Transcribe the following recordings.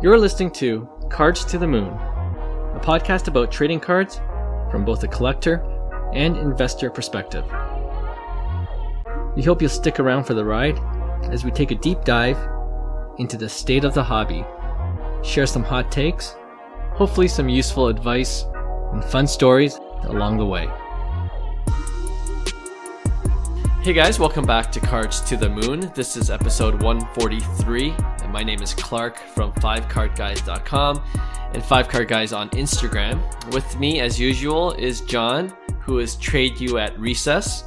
You're listening to Cards to the Moon, a podcast about trading cards from both a collector and investor perspective. We hope you'll stick around for the ride as we take a deep dive into the state of the hobby, share some hot takes, hopefully some useful advice, and fun stories along the way. Hey guys, welcome back to Cards to the Moon. This is episode 143, and my name is Clark from 5cardguys.com and 5cardguys on Instagram. With me, as usual, is John, who is Trade You at Recess,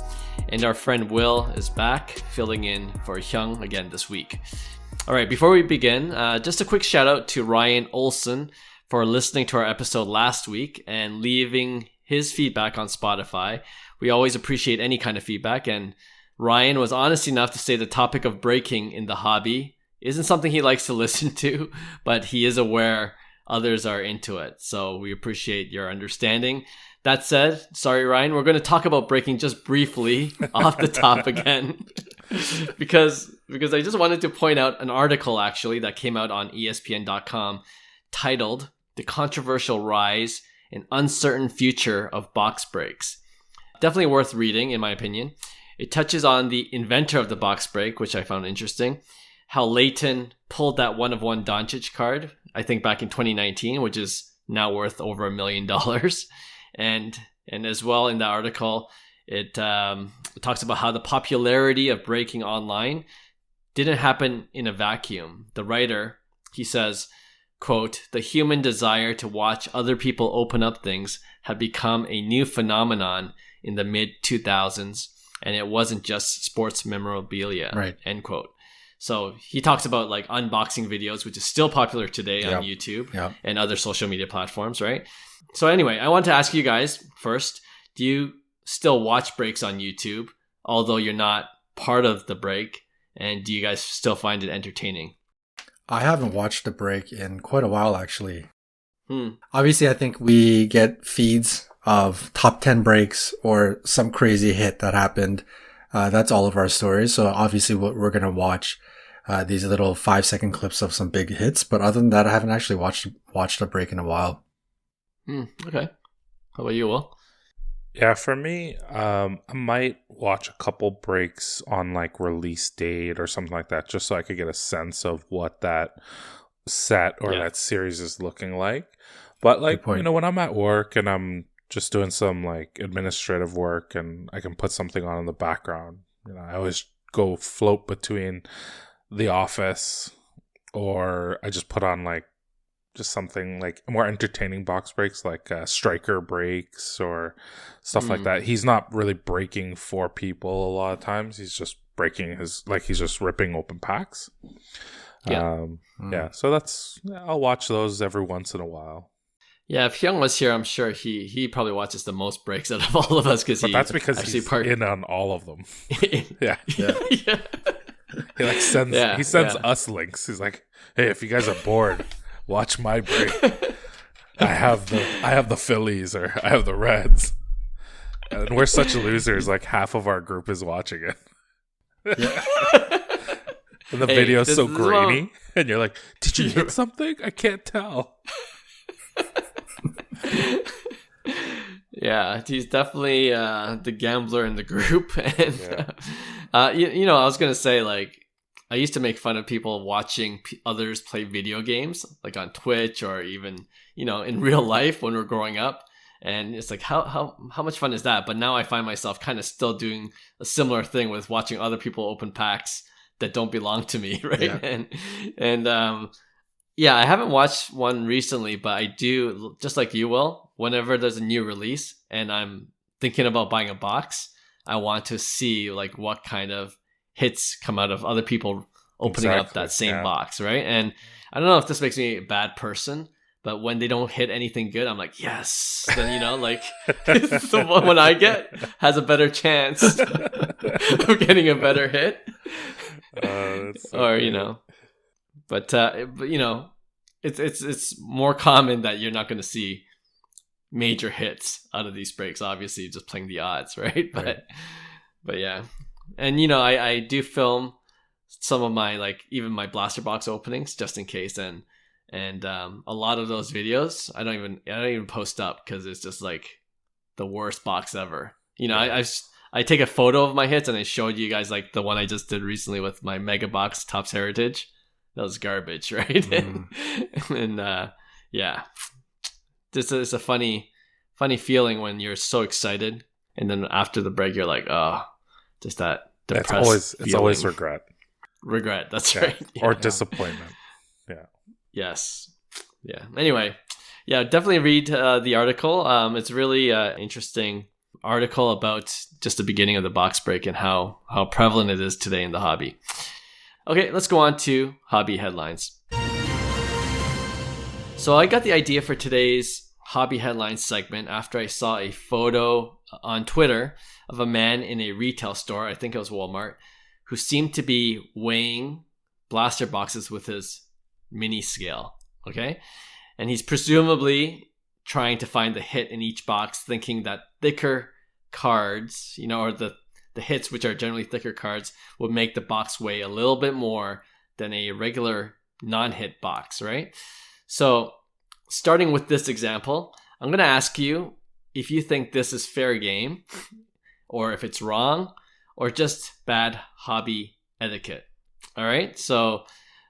and our friend Will is back, filling in for Hyung again this week. All right, before we begin, just a quick shout out to Ryan Olson for listening to our episode last week and leaving his feedback on Spotify. We always appreciate any kind of feedback, and Ryan was honest enough to say the topic of breaking in the hobby isn't something he likes to listen to, but he is aware others are into it. So we appreciate your understanding. That said, sorry Ryan, we're going to talk about breaking just briefly off the top again because I just wanted to point out an article actually that came out on ESPN.com titled "The Controversial Rise and Uncertain Future of Box Breaks." Definitely worth reading, in my opinion. It touches on the inventor of the box break, which I found interesting. How Leighton pulled that one-of-one Doncic card, I think back in 2019, which is now worth over $1 million. And as well in the article, it talks about how the popularity of breaking online didn't happen in a vacuum. The writer, he says, quote, "The human desire to watch other people open up things had become a new phenomenon in the mid-2000s, and it wasn't just sports memorabilia," right. End quote. So he talks about like unboxing videos, which is still popular today on YouTube and other social media platforms, right? So anyway, I want to ask you guys first, do you still watch breaks on YouTube, although you're not part of the break? And do you guys still find it entertaining? I haven't watched a break in quite a while, actually. Obviously, I think we get feeds of top 10 breaks or some crazy hit that happened. That's all of our stories. So obviously we're going to watch these little 5-second clips of some big hits. But other than that, I haven't actually watched a break in a while. Okay. How about you, Will? Yeah, for me, I might watch a couple breaks on like release date or something like that, just so I could get a sense of what that set or that series is looking like. But like, you know, when I'm at work and I'm just doing some like administrative work and I can put something on in the background, you know, I always go float between The Office, or I just put on like just something like more entertaining box breaks, like striker breaks or stuff like that. He's not really breaking for people a lot of times. He's just breaking he's just ripping open packs. So I'll watch those every once in a while. Yeah, if Hyung was here, I'm sure he probably watches the most breaks out of all of us but that's because he's in on all of them. Yeah. He like sends us links. He's like, "Hey, if you guys are bored, watch my break. I have the Phillies or I have the Reds." And we're such losers, like half of our group is watching it. And the video is so grainy, and you're like, "Did you hit something? I can't tell." Yeah, he's definitely the gambler in the group. And you know, I was gonna say, like, I used to make fun of people watching others play video games, like on Twitch or even, you know, in real life when we're growing up. And it's like, how much fun is that? But now I find myself kind of still doing a similar thing with watching other people open packs that don't belong to me, right? Yeah. I haven't watched one recently, but I do, just like you will, whenever there's a new release and I'm thinking about buying a box, I want to see like what kind of hits come out of other people opening up that same box, right? And I don't know if this makes me a bad person, but when they don't hit anything good, I'm like, yes. Then, you know, like the one I get has a better chance of getting a better hit. Or, you know, but you know, it's more common that you're not going to see major hits out of these breaks. Obviously, just playing the odds, right? But yeah, and you know, I do film some of my, like, even my blaster box openings just in case, and And a lot of those videos, I don't even post up because it's just like the worst box ever. I take a photo of my hits and I showed you guys like the one I just did recently with my Mega Box Topps Heritage. That was garbage, right? And yeah, it's a funny feeling when you're so excited, and then after the break you're like, oh, just that depressed. It's always regret. Regret. That's right. Yeah. Or disappointment. Yeah. Yes. Yeah. Anyway, yeah, definitely read the article. It's really interesting article about just the beginning of the box break and how prevalent it is today in the hobby. Okay, let's go on to hobby headlines. So I got the idea for today's hobby headlines segment after I saw a photo on Twitter of a man in a retail store, I think it was Walmart, who seemed to be weighing blaster boxes with his mini scale. Okay, and he's presumably trying to find the hit in each box, thinking that thicker cards, or the hits, which are generally thicker cards, would make the box weigh a little bit more than a regular non-hit box, right? So starting with this example, I'm going to ask you if you think this is fair game, or if it's wrong, or just bad hobby etiquette. All right. So,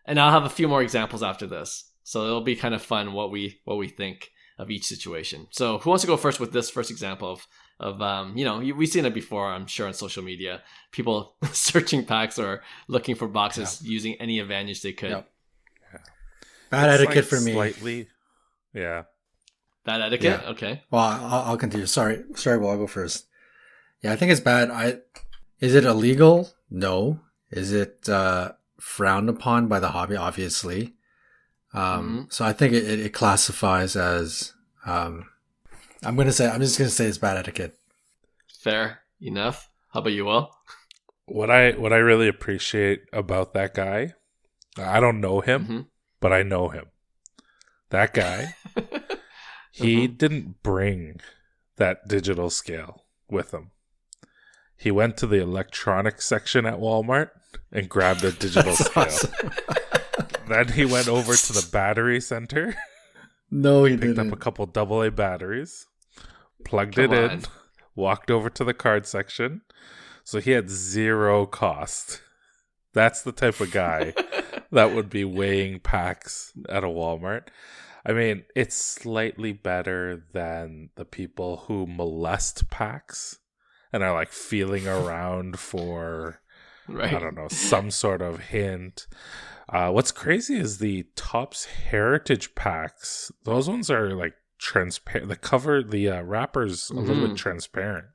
and I'll have a few more examples after this. So it'll be kind of fun what we think of each situation. So who wants to go first with this first example of we've seen it before, I'm sure, on social media, people searching packs or looking for boxes using any advantage they could. Yep. Yeah. Bad etiquette for me. Slightly. Yeah. Bad etiquette? Yeah. Okay. Well, I'll continue. Sorry, well, I'll go first. Yeah, I think it's bad. Is it illegal? No. Is it frowned upon by the hobby? Obviously. So I think it classifies as I'm just gonna say it's bad etiquette. Fair enough. How about you, Will? What I really appreciate about that guy, I don't know him, but I know him. That guy, he didn't bring that digital scale with him. He went to the electronics section at Walmart and grabbed a digital scale. Awesome. Then he went over to the battery center. No, he picked didn't. up a couple AA batteries, plugged it in, walked over to the card section. So he had zero cost. That's the type of guy that would be weighing packs at a Walmart. I mean, it's slightly better than the people who molest packs and are like feeling around for, I don't know, some sort of hint. What's crazy is the Topps Heritage packs. Those ones are like transparent. The cover, the wrapper's a little bit transparent.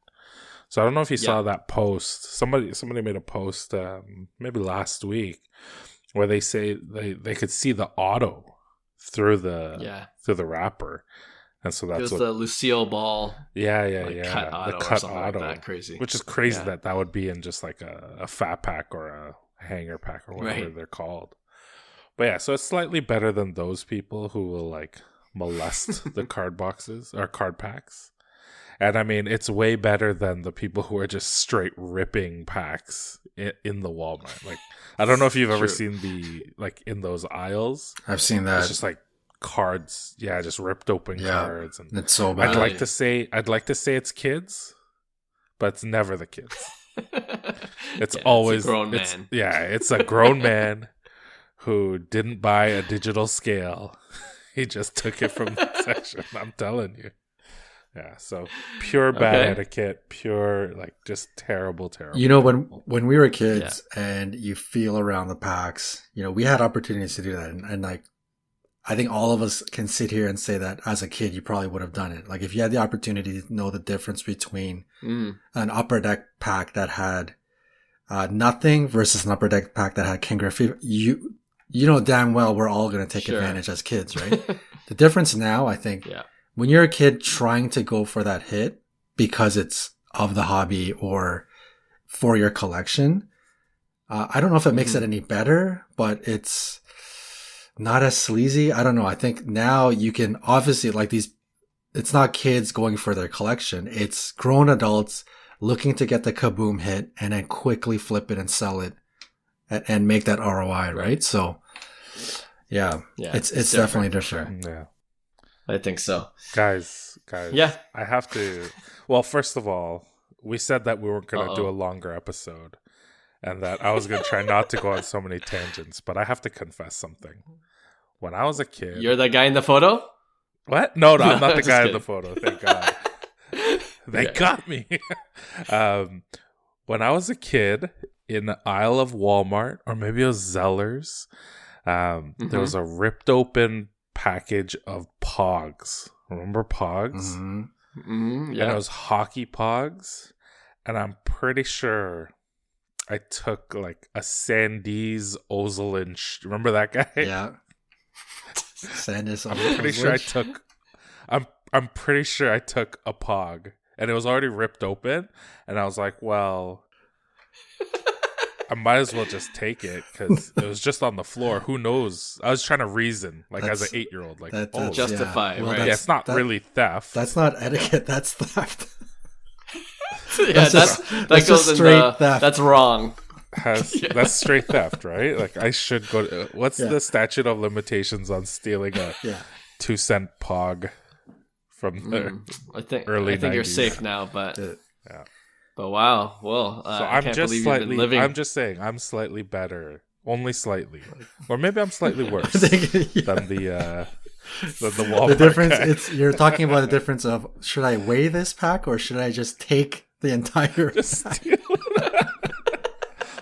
So I don't know if you saw that post. Somebody made a post maybe last week where they say they could see the auto through the wrapper, and so that's the Lucille Ball. Cut auto, the cut auto, auto, like that, crazy. Which is crazy that would be in just like a fat pack or a hanger pack or whatever they're called. But yeah, so it's slightly better than those people who will like molest the card boxes or card packs. And I mean, it's way better than the people who are just straight ripping packs in the Walmart. Like, I don't know if you've ever seen the, like, in those aisles. I've seen that. It's just like cards. Yeah, just ripped open cards. And it's so bad. I'd like to say it's kids, but it's never the kids. It's always a grown man. It's a grown man who didn't buy a digital scale. He just took it from the section. I'm telling you. Yeah, so pure bad etiquette, pure like just terrible. You know, when we were kids and you feel around the packs, you know, we had opportunities to do that, and like I think all of us can sit here and say that as a kid you probably would have done it. Like if you had the opportunity to know the difference between an upper deck pack that had nothing versus an upper deck pack that had Ken Griffey, you know damn well we're all going to take advantage as kids, right? The difference now, I think. When you're a kid trying to go for that hit because it's of the hobby or for your collection, I don't know if it makes it any better, but it's not as sleazy. I don't know. I think now you can obviously like these, it's not kids going for their collection. It's grown adults looking to get the kaboom hit and then quickly flip it and sell it and make that ROI, right? So Yeah. Yeah, It's definitely different. Yeah. I think so. Guys. Yeah. I have to. Well, first of all, we said that we weren't going to do a longer episode and that I was going to try not to go on so many tangents, but I have to confess something. When I was a kid. You're the guy in the photo? What? No, I'm not the Just guy kidding. in the photo. Thank God. They got me. When I was a kid in the aisle of Walmart, or maybe it was Zellers, there was a ripped open package of Pogs. Remember Pogs? And it was hockey Pogs. And I'm pretty sure I took like a Sandiz Ozolin. Remember that guy? Yeah. Sandiz. I'm pretty sure I took. I'm pretty sure I took a Pog, and it was already ripped open, and I was like, well, I might as well just take it because it was just on the floor. Who knows? I was trying to reason, like as an 8-year-old, like justify, well, right? Yeah, it's not really theft. That's not etiquette. That's theft. Yeah, that goes in straight theft. That's wrong. That's straight theft, right? Like I should go to, what's the statute of limitations on stealing a 2-cent Pog from the early 90s? I think you're safe now, but but wow, well, so I can't believe you've been living. I'm just saying, I'm slightly better, only slightly, or maybe I'm slightly worse than the Walmart. The difference, guy. you're talking about the difference of should I weigh this pack or should I just take the entire pack?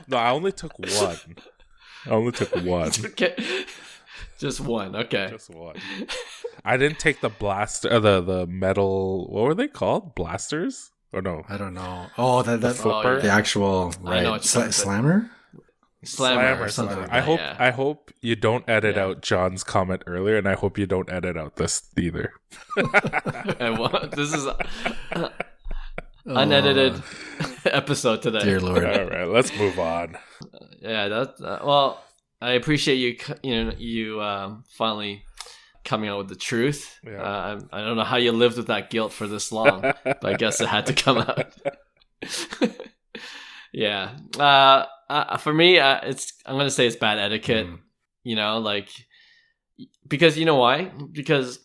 No, I only took one. Okay. Just one. Okay. Just one. I didn't take the blaster, the metal. What were they called? Blasters? Or no? I don't know. Oh, the flipper. The actual slammer. Slammer. Something like that. I hope you don't edit out John's comment earlier, and I hope you don't edit out this either. This is unedited episode today. Dear Lord. All right, let's move on. Well, I appreciate you finally coming out with the truth. I don't know how you lived with that guilt for this long, but I guess it had to come out. For me, I'm gonna say it's bad etiquette. Because you know why? Because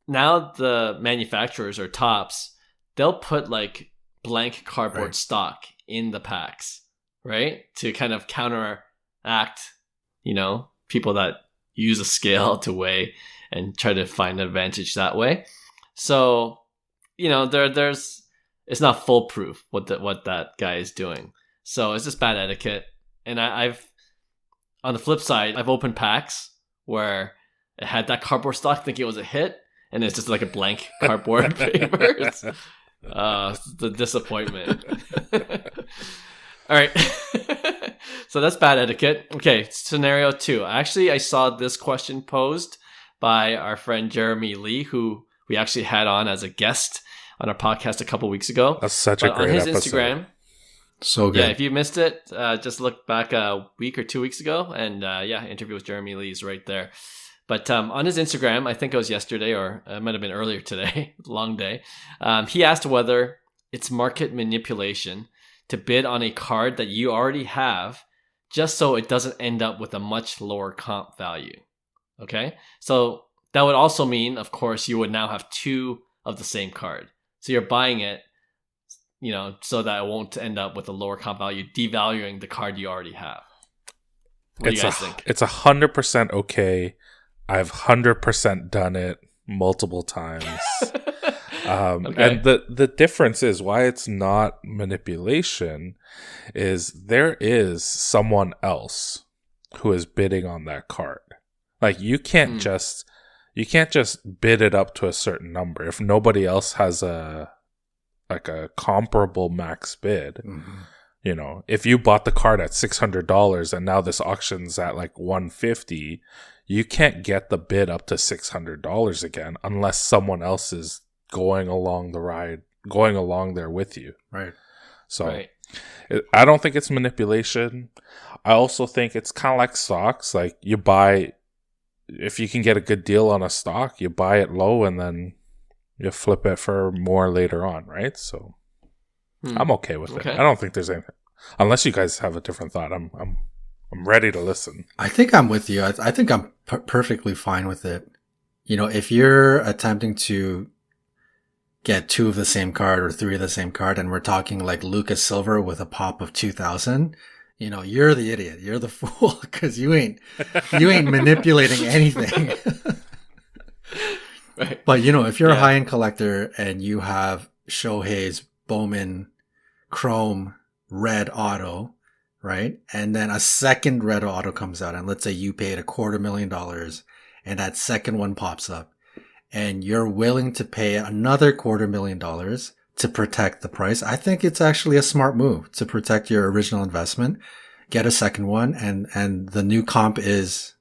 now the manufacturers or Tops, they'll put like blank cardboard stock in the packs, right? To kind of counteract, people that use a scale to weigh and try to find an advantage that way. So, there's it's not foolproof what that guy is doing. So it's just bad etiquette. And I've on the flip side, I've opened packs where it had that cardboard stock thinking it was a hit, and it's just like a blank cardboard paper. It's the disappointment. All right. So that's bad etiquette. Okay, scenario 2. Actually, I saw this question posed by our friend Jeremy Lee, who we actually had on as a guest on our podcast a couple weeks ago. That's such a great on his episode. Instagram. So good. Yeah, if you missed it, just look back a week or 2 weeks ago, and interview with Jeremy Lee is right there. But on his Instagram, I think it was yesterday, or it might have been earlier today, long day, he asked whether it's market manipulation to bid on a card that you already have, just so it doesn't end up with a much lower comp value. Okay? So that would also mean, of course, you would now have 2 of the same card. So you're buying it, so that it won't end up with a lower comp value, devaluing the card you already have. What do you guys think? It's 100% okay. I've 100% done it multiple times. And the difference is why it's not manipulation is there is someone else who is bidding on that card. Like you can't just bid it up to a certain number if nobody else has a comparable max bid. If you bought the card at $600 and now this auction's at like $150, you can't get the bid up to $600 again unless someone else is going along the ride, going along there with you. Right. So I don't think it's manipulation. I also think it's kind of like stocks. Like you buy, if you can get a good deal on a stock, you buy it low and then you flip it for more later on, right? So I'm okay with it. I don't think there's anything, unless you guys have a different thought. I'm I'm ready to listen. I think I'm with you. I think I'm perfectly fine with it. You know, if you're attempting to get 2 of the same card or 3 of the same card, and we're talking like Lucas Silver with a pop of 2,000, you know, you're the idiot. You're the fool because you ain't manipulating anything. Right. But, you know, if you're a high-end collector and you have Shohei's Bowman Chrome red auto, right? And then a second red auto comes out, and let's say you paid $250,000 and that second one pops up, and you're willing to pay another $250,000 to protect the price. I think it's actually a smart move to protect your original investment, get a second one, and the new comp is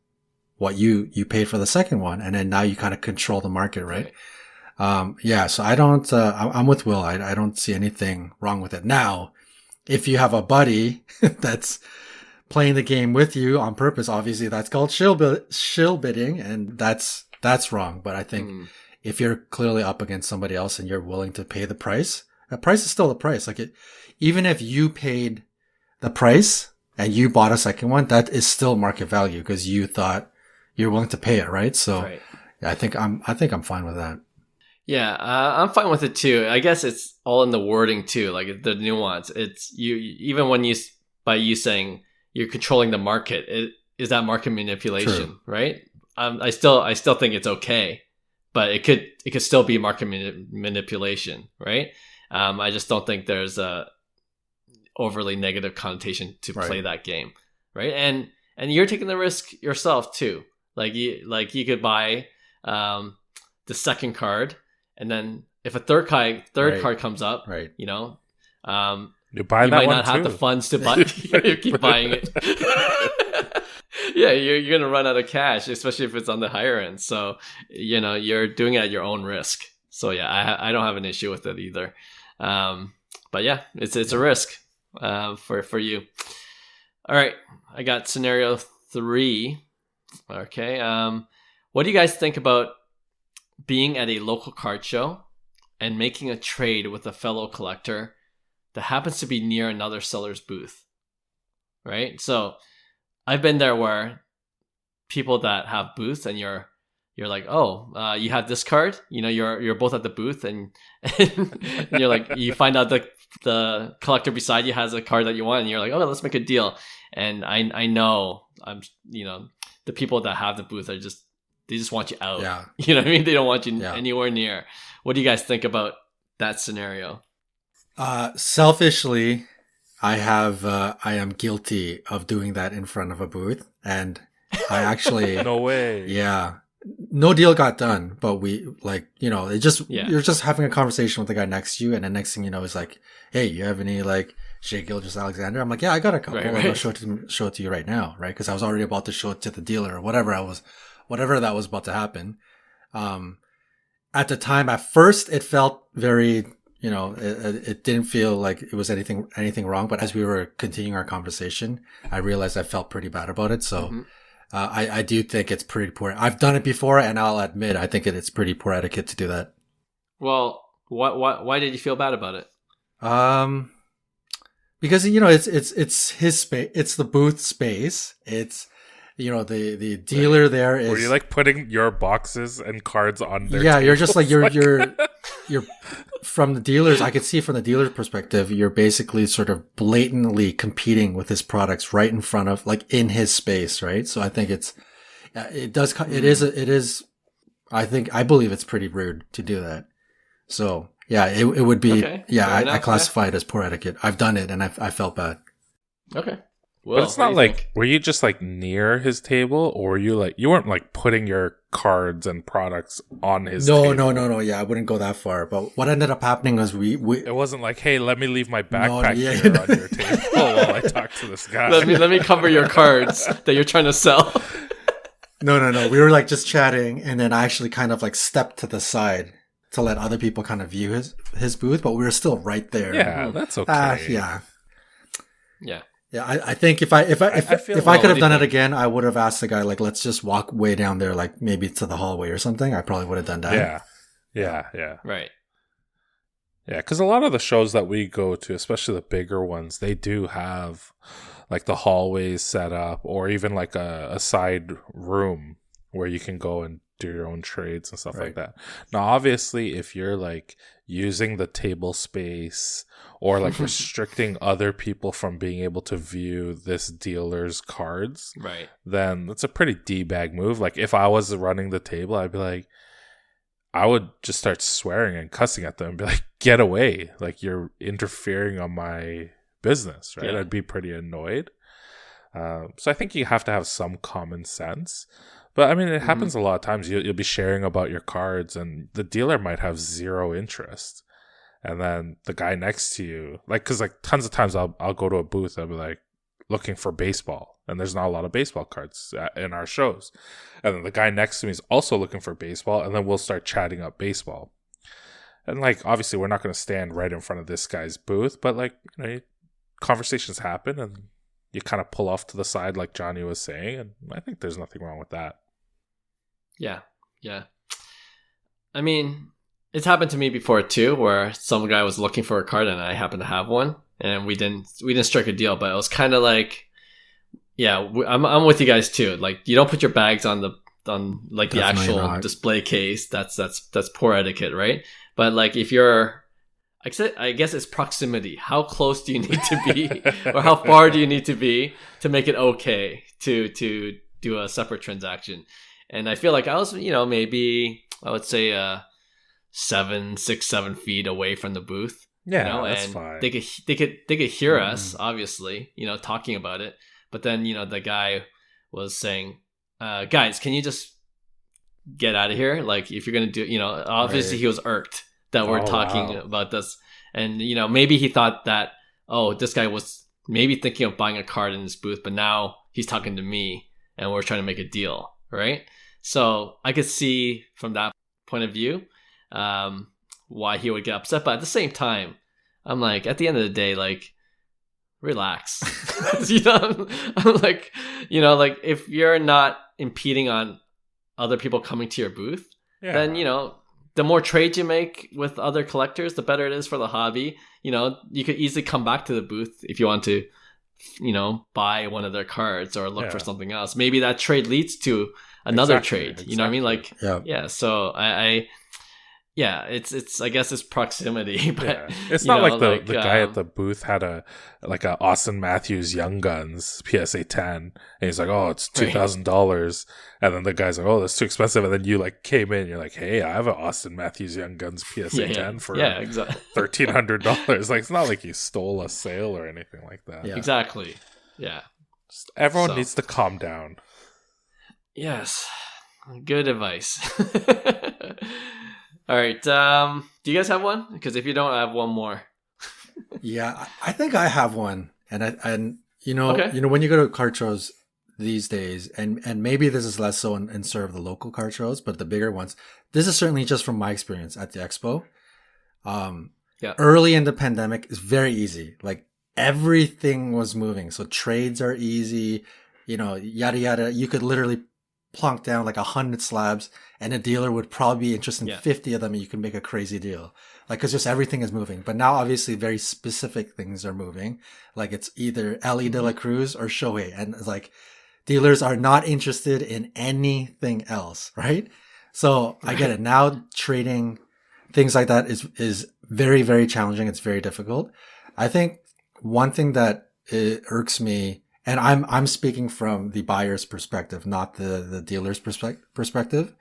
what you paid for the second one. And then now you kind of control the market, right? So I don't, I'm with Will. I don't see anything wrong with it. Now, if you have a buddy that's playing the game with you on purpose, obviously that's called shill bidding, and that's wrong. But I think if you're clearly up against somebody else and you're willing to pay the price is still the price. Like even if you paid the price and you bought a second one, that is still market value because you thought you're willing to pay it, right? So yeah, I think I'm fine with that. Yeah, I'm fine with it too. I guess it's all in the wording too, like the nuance. It's you, even when by you saying you're controlling the market, is that market manipulation, True. Right? I still think it's okay, but it could still be market manipulation, right? I just don't think there's a overly negative connotation to play that game, right? And you're taking the risk yourself too. Like you could buy the second card, and then if a third card comes up, right? You know, you buy you that might one not too. have the funds to buy. You keep buying it. Yeah, you're gonna run out of cash, especially if it's on the higher end. So you know you're doing it at your own risk. So yeah, I don't have an issue with it either. But yeah, it's a risk for you. All right, I got scenario 3. Okay. What do you guys think about being at a local card show and making a trade with a fellow collector that happens to be near another seller's booth? Right? So I've been there where people that have booths and you're like, oh, you have this card, you know, you're both at the booth and you're like, you find out the collector beside you has a card that you want and you're like, oh, let's make a deal. And I know the people that have the booth they just want you out. Yeah. You know what I mean? They don't want you anywhere near. What do you guys think about that scenario? Selfishly, I am guilty of doing that in front of a booth, and I actually no way. Yeah. No deal got done, but we you're just having a conversation with the guy next to you, and the next thing you know is like, hey, you have any like Shea Gilgeous-Alexander? I'm like, yeah, I got a couple. Right. I'll show it to you right now, right? Because I was already about to show it to the dealer or whatever that was about to happen. At the time, at first, it felt very, it didn't feel like it was anything wrong. But as we were continuing our conversation, I realized I felt pretty bad about it. So, I do think it's pretty poor. I've done it before, and I'll admit, I think it's pretty poor etiquette to do that. Well, why did you feel bad about it? Because it's his space, it's the booth space, it's the dealer there is. Were you like putting your boxes and cards on their table? You're just like you're from the dealers. I could see from the dealer's perspective, you're basically sort of blatantly competing with his products right in front of, like, in his space, right? So I think I believe it's pretty rude to do that. So yeah, it would be, okay. I classify it as poor etiquette. I've done it and I felt bad. Okay. Well, but it's not like, were you just like near his table, or you weren't like putting your cards and products on his table? No. Yeah, I wouldn't go that far. But what ended up happening was it wasn't like, hey, let me leave my backpack here on your table while I talk to this guy. Let me cover your cards that you're trying to sell. No. We were like just chatting, and then I actually kind of like stepped to the side to let other people kind of view his booth, but we were still right there. Yeah, that's okay. Yeah. Yeah, I think if I could have done it again, I would have asked the guy, like, let's just walk way down there, like maybe to the hallway or something. I probably would have done that. Yeah. Right. Yeah, because a lot of the shows that we go to, especially the bigger ones, they do have like the hallways set up, or even like a side room where you can go and do your own trades and stuff like that. Now, obviously, if you're like using the table space or like restricting other people from being able to view this dealer's cards, then that's a pretty D-bag move. Like if I was running the table, I'd be like, I would just start swearing and cussing at them and be like, get away. Like you're interfering on my business, right? I'd be pretty annoyed. So I think you have to have some common sense. But I mean, it happens a lot of times. You'll be sharing about your cards and the dealer might have zero interest. And then the guy next to you, like, cause like tons of times I'll go to a booth, I'll be like looking for baseball, and there's not a lot of baseball cards in our shows. And then the guy next to me is also looking for baseball, and then we'll start chatting up baseball. And like, obviously we're not going to stand right in front of this guy's booth, but like, you know, conversations happen and you kind of pull off to the side like Johnny was saying. And I think there's nothing wrong with that. Yeah. I mean, it's happened to me before too, where some guy was looking for a card and I happened to have one, and we didn't strike a deal. But it was kind of like, I'm with you guys too. Like you don't put your bags on the actual display case. That's poor etiquette, right? But like if you're, I guess it's proximity. How close do you need to be, or how far do you need to be to make it okay to do a separate transaction? And I feel like I was, maybe I would say 6-7 feet away from the booth. Yeah, that's and fine. They could hear us, obviously, talking about it. But then, the guy was saying, guys, can you just get out of here? Like, if you're going to do, obviously he was irked that we're talking about this. And, maybe he thought that, this guy was maybe thinking of buying a card in this booth, but now he's talking to me and we're trying to make a deal, right? So I could see from that point of view why he would get upset. But at the same time, I'm like, at the end of the day, like, relax. I'm like, like if you're not impeding on other people coming to your booth, then, the more trades you make with other collectors, the better it is for the hobby. You could easily come back to the booth if you want to, buy one of their cards or look for something else. Maybe that trade leads to another trade. You know what I mean? Like, so it's I guess it's proximity, but it's not like the guy at the booth had a Austin Matthews Young Guns PSA 10, and he's like, oh, it's $2,000, and then the guy's like, oh, that's too expensive, and then you like came in, and you're like, hey, I have an Austin Matthews Young Guns PSA 10 for $1,300. Like, it's not like you stole a sale or anything like that. Exactly. Yeah. Everyone needs to calm down. Yes. Good advice. All right. Do you guys have one? Because if you don't, I have one more. Yeah, I think I have one. And when you go to card shows these days, and maybe this is less so in sort of the local card shows, but the bigger ones, this is certainly just from my experience at the expo. Early in the pandemic is very easy. Like everything was moving. So trades are easy, yada, yada. You could literally plonk down like 100 slabs and a dealer would probably be interested in 50 of them, and you can make a crazy deal. Like, cause just everything is moving. But now obviously very specific things are moving. Like it's either Elly de la Cruz or Shohei. And it's like dealers are not interested in anything else. Right. So I get it. Now trading things like that is very, very challenging. It's very difficult. I think one thing that irks me, and I'm speaking from the buyer's perspective, not the dealer's perspective,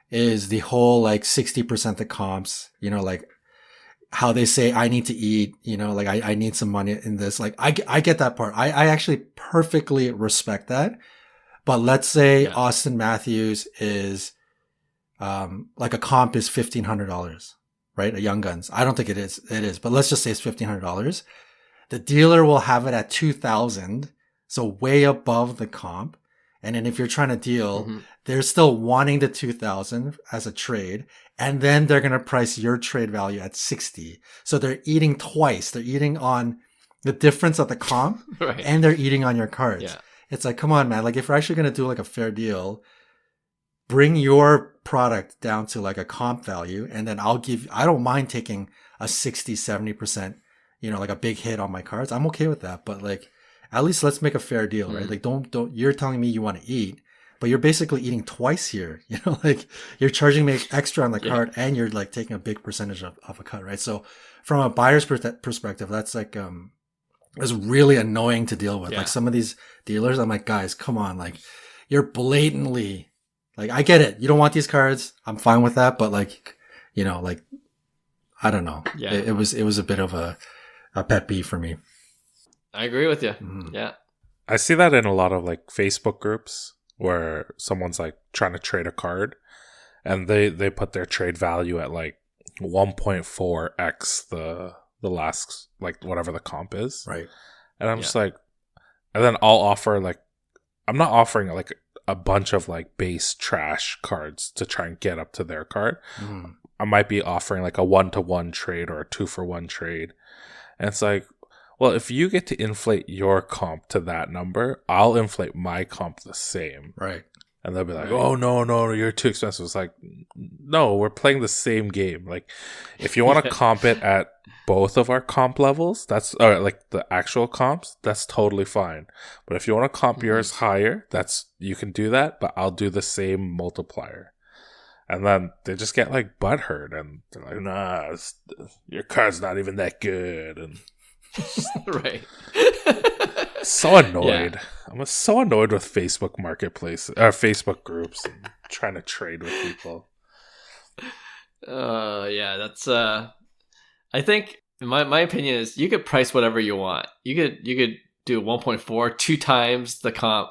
is the whole like 60% the comps, like how they say, I need to eat, like I need some money in this. Like I get that part. I actually perfectly respect that. But let's say Austin Matthews is, like a comp is $1,500, right? A Young Guns. I don't think it is, but let's just say it's $1,500. The dealer will have it at $2,000. So way above the comp. And then if you're trying to deal, they're still wanting the $2,000 as a trade. And then they're going to price your trade value at 60. So they're eating twice. They're eating on the difference of the comp and they're eating on your cards. Yeah. It's like, come on, man. Like if we're actually going to do like a fair deal, bring your product down to like a comp value. And then I don't mind taking a 60, 70%, like a big hit on my cards. I'm okay with that. But like, at least let's make a fair deal, right? Like don't, you're telling me you want to eat, but you're basically eating twice here, you know, like you're charging me extra on the card and you're like taking a big percentage of a cut, right? So from a buyer's perspective, that's like, it's really annoying to deal with. Like some of these dealers, I'm like, guys, come on. Like you're blatantly like, I get it. You don't want these cards. I'm fine with that. But like, you know, like, I don't know. Yeah. It was a bit of a pet peeve for me. I agree with you. Yeah. I see that in a lot of like Facebook groups where someone's like trying to trade a card and they put their trade value at like 1.4x the last, like whatever the comp is. Right. And I'm just like, and then I'll offer like, I'm not offering like a bunch of like base trash cards to try and get up to their card. I might be offering like a 1-to-1 trade or a 2-for-1 trade. And it's like, well, if you get to inflate your comp to that number, I'll inflate my comp the same. Right. And they'll be like, oh, no, you're too expensive. It's like, no, we're playing the same game. Like, if you want to comp it at both of our comp levels, that's like the actual comps, that's totally fine. But if you want to comp yours higher, you can do that, but I'll do the same multiplier. And then they just get like butthurt and they're like, nah, your card's not even that good. And right. So annoyed. Yeah. I'm so annoyed with Facebook Marketplace or Facebook groups and trying to trade with people. Yeah, that's I think my opinion is you could price whatever you want. You could do 1.4 2 times the comp.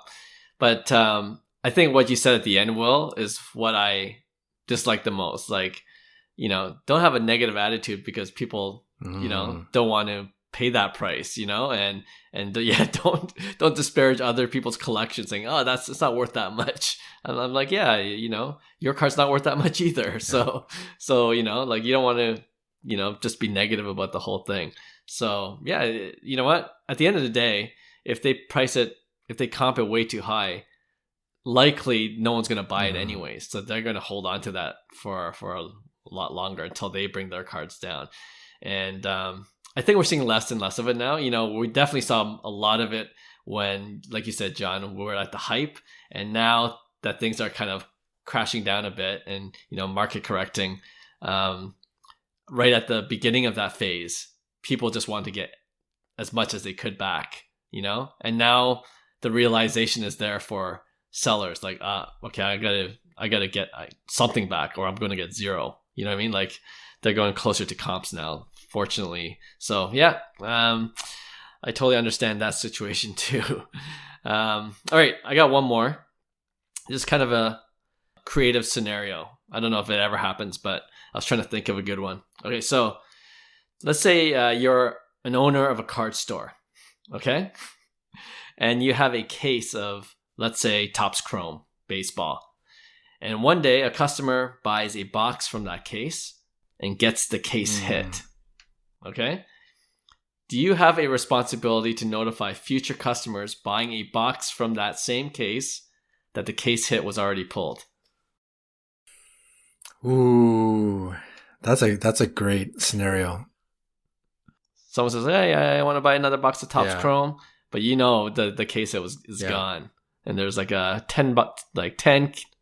But I think what you said at the end, Will, is what I dislike the most. Like, you know, don't have a negative attitude because people, you know, don't want to pay that price, you know, and yeah, don't disparage other people's collection saying, oh, it's not worth that much. And I'm like, yeah, you know, your card's not worth that much either. Yeah. So, you know, like you don't want to, you know, just be negative about the whole thing. So yeah, you know what, at the end of the day, if they comp it way too high, likely no one's going to buy it anyways. So they're going to hold on to that for a lot longer until they bring their cards down. And, I think we're seeing less and less of it now. You know, we definitely saw a lot of it when, like you said, John, we were at the hype. And now that things are kind of crashing down a bit and, you know, market correcting, right at the beginning of that phase, people just wanted to get as much as they could back, you know? And now the realization is there for sellers like, okay, I gotta get something back or I'm going to get zero. You know what I mean? Like they're going closer to comps now, fortunately. So yeah, I totally understand that situation too. All right, I got one more. Just kind of a creative scenario. I don't know if it ever happens, but I was trying to think of a good one. Okay, so let's say you're an owner of a card store, okay? And you have a case of, let's say, Topps Chrome baseball. And one day a customer buys a box from that case and gets the case hit. Okay? Do you have a responsibility to notify future customers buying a box from that same case that the case hit was already pulled? Ooh, that's a great scenario. Someone says, hey, I want to buy another box of Topps Chrome, but you know the case hit is gone. And there's like 10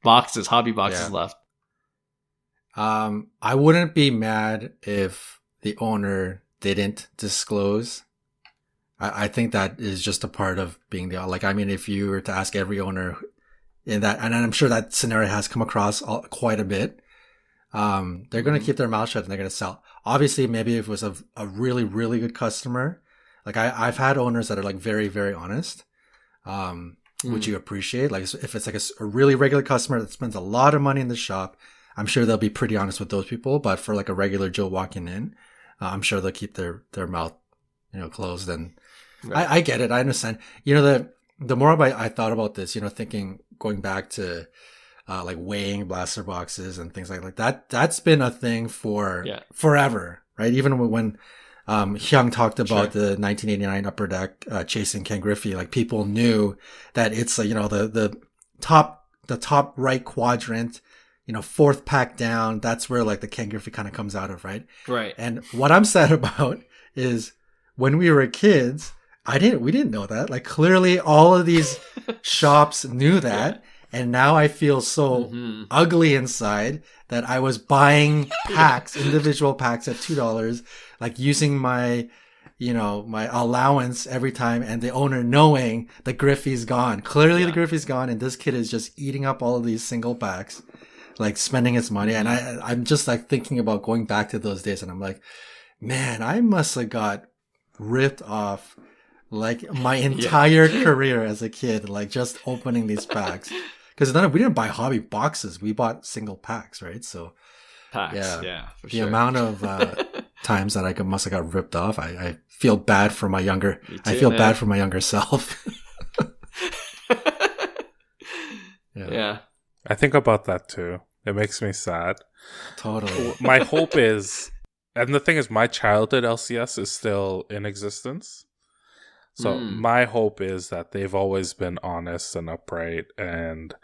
boxes, hobby boxes left. I wouldn't be mad if the owner didn't disclose. I think that is just a part of being like, I mean, if you were to ask every owner in that, and I'm sure that scenario has come across quite a bit, they're going to keep their mouth shut and they're going to sell. Obviously, maybe if it was a really, really good customer, like I've had owners that are like very, very honest, which you appreciate. Like if it's like a really regular customer that spends a lot of money in the shop, I'm sure they'll be pretty honest with those people. But for like a regular Joe walking in, I'm sure they'll keep their mouth, you know, closed. And I get it. I understand. You know, the more I thought about this, you know, going back to like weighing blaster boxes and things like that, that's been a thing for forever, right? Even when Hyung talked about the 1989 Upper Deck chasing Ken Griffey, like people knew that it's you know, the top right quadrant, you know, 4th pack down, that's where like the Ken Griffey kind of comes out of, right? Right. And what I'm sad about is when we were kids, We didn't know that. Like, clearly all of these shops knew that. And now I feel so ugly inside that I was buying packs, individual packs at $2, like using my, my allowance every time, and the owner knowing the Griffey's gone. Clearly the Griffey's gone, and this kid is just eating up all of these single packs, like spending his money. And I'm just like thinking about going back to those days, and I'm like, man, I must have got ripped off like my entire career as a kid, like just opening these packs. Because we didn't buy hobby boxes. We bought single packs, right? So, packs, for sure. The amount of times that I must have got ripped off, I feel bad for my younger. Bad for my younger self. Yeah. I think about that too. It makes me sad. Totally. My hope is, and the thing is, my childhood LCS is still in existence. So my hope is that they've always been honest and upright, and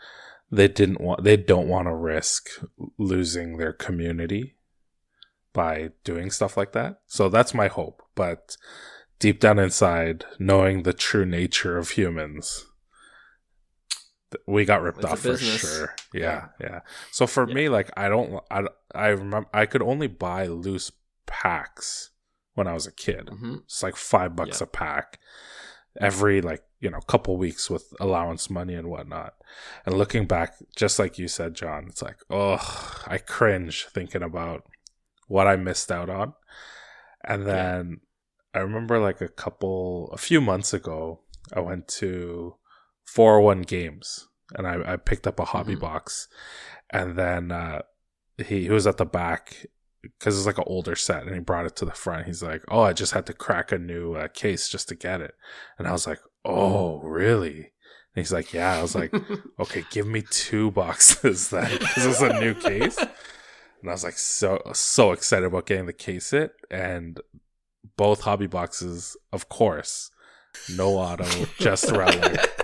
they don't want to risk losing their community by doing stuff like that. So that's my hope. But deep down inside, knowing the true nature of humans, we got ripped off for sure. Yeah. So for me, like, I remember I could only buy loose packs when I was a kid. It's like $5 a pack every couple weeks with allowance money and whatnot. And looking back, just like you said, John, it's like, oh, I cringe thinking about what I missed out on. And then I remember like a few months ago, I went to 401 Games and I picked up a hobby box, and then he was at the back because it's like an older set, and he brought it to the front. He's like, oh, I just had to crack a new case just to get it. And I was like, oh, really? And he's like, yeah. I was like, okay, give me 2 boxes then, because it's a new case. And I was like, so excited about getting the case hit, and both hobby boxes, of course, no auto, just relic.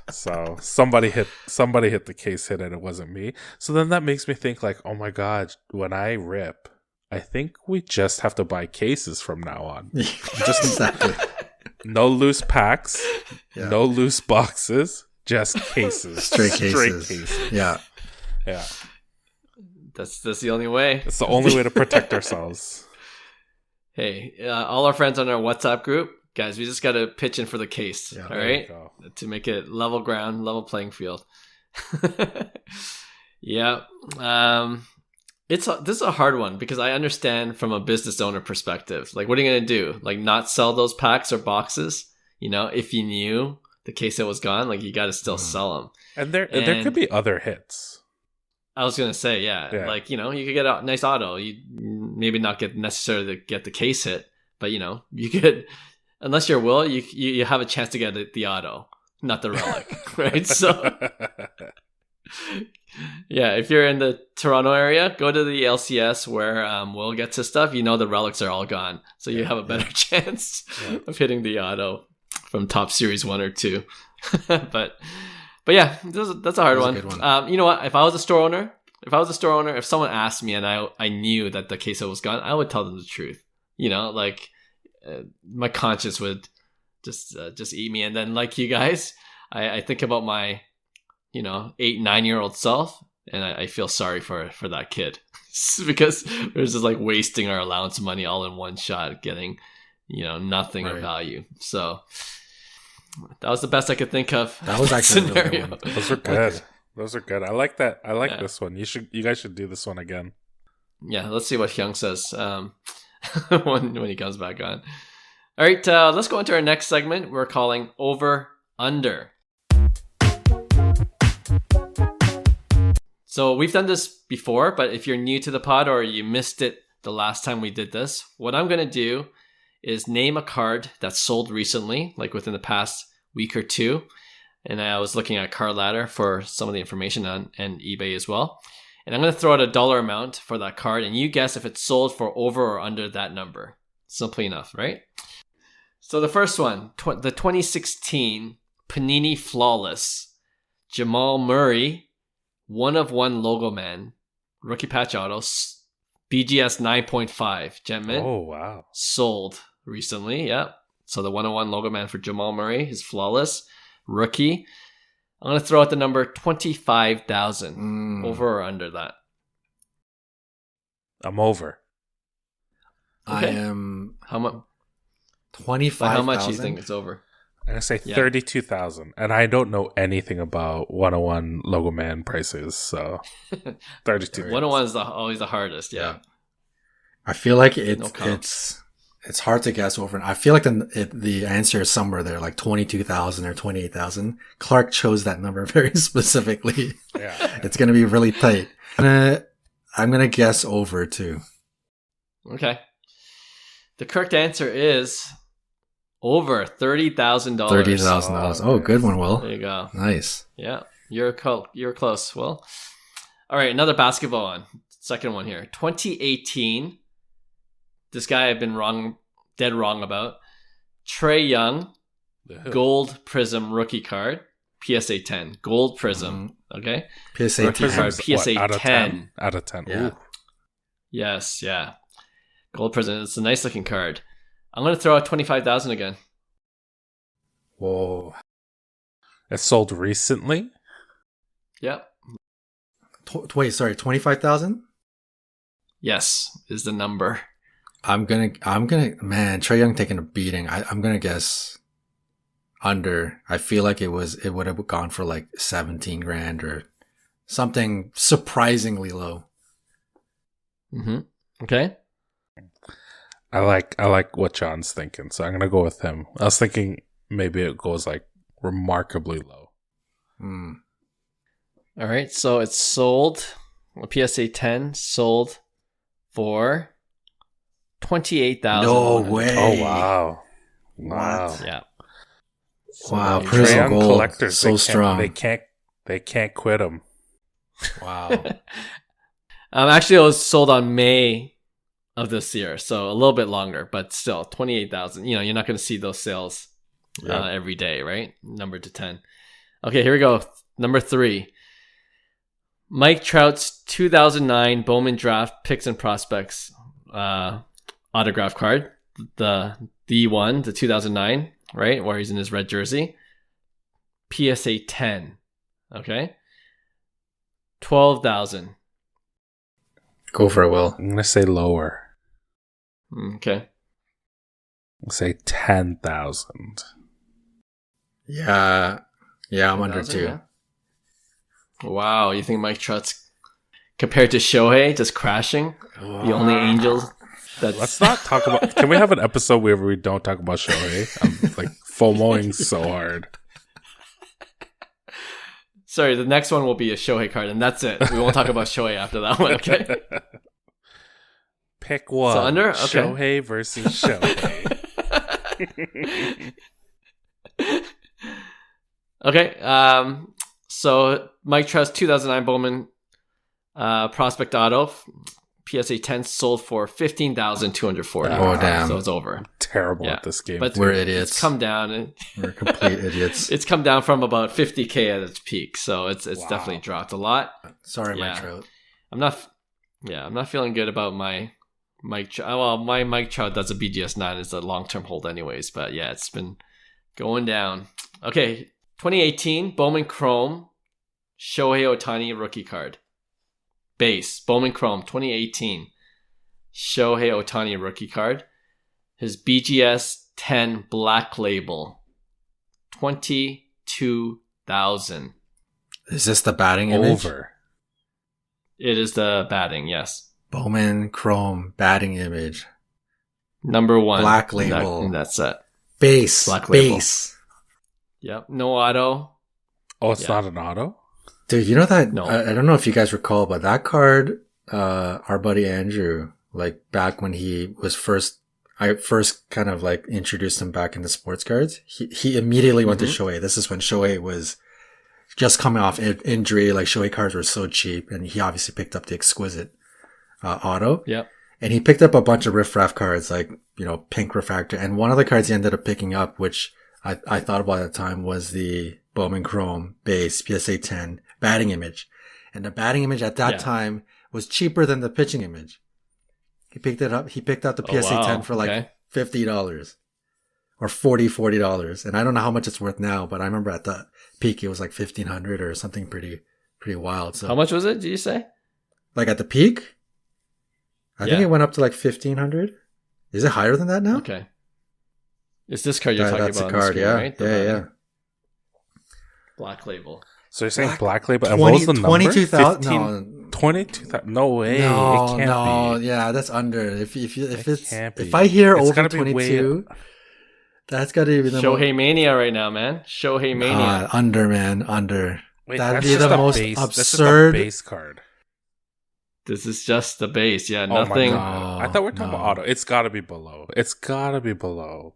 So somebody hit the case hit, and it wasn't me. So then that makes me think like, oh my god, when I rip, I think we just have to buy cases from now on. Just exactly. No loose packs, no loose boxes, just cases. Straight cases. Yeah. That's the only way. It's the only way to protect ourselves. Hey, all our friends on our WhatsApp group, guys, we just got to pitch in for the case, all right? To make it level ground, level playing field. Yeah. This is a hard one because I understand from a business owner perspective. Like, what are you going to do? Like, not sell those packs or boxes? If you knew the case that was gone, like, you got to still sell them. And there could be other hits. I was going to say, like, you could get a nice auto. You maybe not necessarily get the case hit, but, you could, unless you're Will, you have a chance to get the auto, not the relic, right? So, yeah, if you're in the Toronto area, go to the LCS where Will gets his stuff. The relics are all gone, so you have a better chance of hitting the auto from top series 1 or 2. But yeah, that's a hard one. A good one. You know what? If I was a store owner, if someone asked me and I knew that the queso was gone, I would tell them the truth. My conscience would just eat me. And then, like you guys, I think about my 8-9-year-old self, and I feel sorry for that kid because we're just like wasting our allowance money all in one shot, getting nothing of value. So that was the best I could think of. That was actually scenario. A really good one. Those are good. Those are good. I like that. I like this one. You guys should do this one again. Yeah, let's see what Hyung says when he comes back on. All right, let's go into our next segment. We're calling Over Under. So we've done this before, but if you're new to the pod or you missed it the last time we did this, what I'm going to do is name a card that's sold recently, like within the past week or two. And I was looking at Card Ladder for some of the information on and eBay as well. And I'm going to throw out a dollar amount for that card, and you guess if it's sold for over or under that number. Simply enough, right? So the first one, the 2016 Panini Flawless Jamal Murray 1/1 Logo Man Rookie Patch Auto BGS 9.5 Gentman. Oh, wow. Sold recently, yeah. So the 101 logo man for Jamal Murray is flawless. Rookie. I'm going to throw out the number 25,000. Over or under that? I'm over. Okay. I am... How much? 25,000? How much do you think it's over? I'm going to say 32,000. And I don't know anything about 101 logo man prices, so 32,000. 101 is always the hardest, yeah. I feel like it's hard to guess over. I feel like the answer is somewhere there, like 22,000 or 28,000. Clark chose that number very specifically. Yeah. It's going to be really tight. I'm going to guess over too. Okay. The correct answer is over $30,000. $30,000. Oh, good one, Will. There you go. Nice. Yeah. You're close, Will. All right, another basketball one. Second one here. 2018. This guy I've been dead wrong about. Trae Young, gold Prizm rookie card, PSA 10. Gold Prizm, okay? PSA 10. Card, PSA out 10. Out of 10. Yeah. Ooh. Yes, yeah. Gold Prizm. It's a nice looking card. I'm going to throw out 25,000 again. Whoa. It sold recently? Yep. Wait, sorry, 25,000? Yes, is the number. I'm gonna, man, Trae Young taking a beating. I'm gonna guess under. I feel like it would have gone for like 17 grand or something surprisingly low. Mm-hmm. Okay. I like what John's thinking, so I'm gonna go with him. I was thinking maybe it goes like remarkably low. All right, so it's sold. PSA 10 sold for 28,000. No way! Oh wow! What? Yeah. Wow! Prizm gold, collectors so strong. They can't quit them. Wow. Actually, it was sold on May of this year, so a little bit longer, but still 28,000. You know, you're not going to see those sales every day, right? Number to 10. Okay, here we go. Number 3. Mike Trout's 2009 Bowman Draft Picks and Prospects autograph card. The one, the 2009, right? Where he's in his red jersey. PSA 10. Okay. 12,000. Go for it, Will. I'm gonna say lower. Okay. I'll say 10,000. Yeah, I'm under 2. Yeah. Wow, you think Mike Trout's compared to Shohei just crashing? The only angel that's... Let's not talk about... Can we have an episode where we don't talk about Shohei? I'm like FOMOing so hard. Sorry, the next one will be a Shohei card, and that's it. We won't talk about Shohei after that one, okay? Pick one. So under? Okay. Shohei versus Shohei. Okay, so Mike Trout's 2009 Bowman Prospect Auto PSA 10 sold for $15,240. Oh, damn. So it's over. Terrible at this game. But we're idiots. It's come down. We're complete idiots. It's come down from about 50K at its peak. So it's definitely dropped a lot. Sorry, Mike Trout. I'm not feeling good about my Mike Trout. Well, my Mike Trout that's a BGS 9 is a long-term hold anyways. But yeah, it's been going down. Okay, 2018 Bowman Chrome Shohei Ohtani rookie card. Base, Bowman Chrome, 2018. Shohei Ohtani rookie card. His BGS 10 black label. 22,000. Is this the batting image? Over. It is the batting, yes. Bowman Chrome batting image. Number 1. Black label. In that set. Base. Black label. Base. Yep. No auto. Oh, it's not an auto? Dude, you know that? No. I don't know if you guys recall, but that card, our buddy Andrew, like back when he was I first kind of like introduced him back into sports cards. He immediately went to Shohei. This is when Shohei was just coming off injury. Like Shohei cards were so cheap, and he obviously picked up the exquisite auto. Yep. And he picked up a bunch of riff-raff cards, like, you know, pink refractor. And one of the cards he ended up picking up, which I thought about at the time, was the Bowman Chrome base PSA 10 batting image. And the batting image at that time was cheaper than the pitching image. He picked it up. He picked out the PSA 10 for like $50. or $40. And I don't know how much it's worth now, but I remember at the peak, it was like 1,500 or something pretty wild. So how much was it, did you say? Like at the peak? I think it went up to like 1,500. Is it higher than that now? Okay. It's this card you're talking that's about. That's a card, yeah. Right? Yeah. Black label. So you're saying black label? And what was the number? 22,000? No. 22,000? No way. It can't be. Yeah, that's under. If I hear over 22, that's got to be the Shohei Mania right now, man. Shohei Mania. Under, man. Under. Wait, that'd be the most absurd. That's just a base card. This is just the base. Yeah, nothing. Oh my God. I thought we were talking about auto. It's got to be below.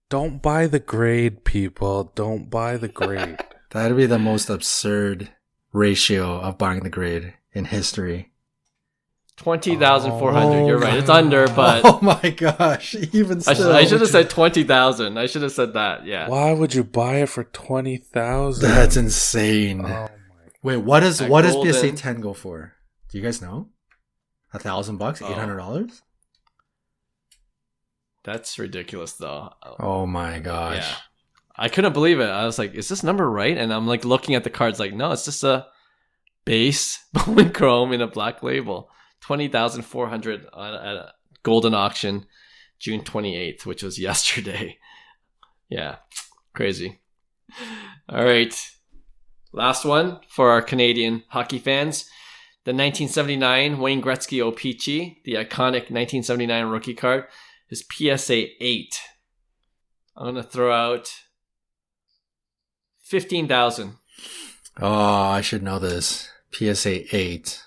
Don't buy the grade, people. Don't buy the grade. That'd be the most absurd ratio of buying the grade in history. 20,400. You're right. It's under, but oh my gosh! Even still, I should have said 20,000. I should have said that. Yeah. Why would you buy it for 20,000? That's insane. Oh my. Wait, what does PSA 10 go for? Do you guys know? $1,000, $800. That's ridiculous, though. Oh my gosh! Yeah. I couldn't believe it. I was like, is this number right? And I'm like looking at the cards like, no, it's just a base Bowman Chrome in a black label. 20,400 at a golden auction, June 28th, which was yesterday. Yeah, crazy. All right. Last one for our Canadian hockey fans. The 1979 Wayne Gretzky O-Pee-Chee, the iconic 1979 rookie card, is PSA 8. I'm going to throw out 15,000. Oh, I should know this. PSA 8.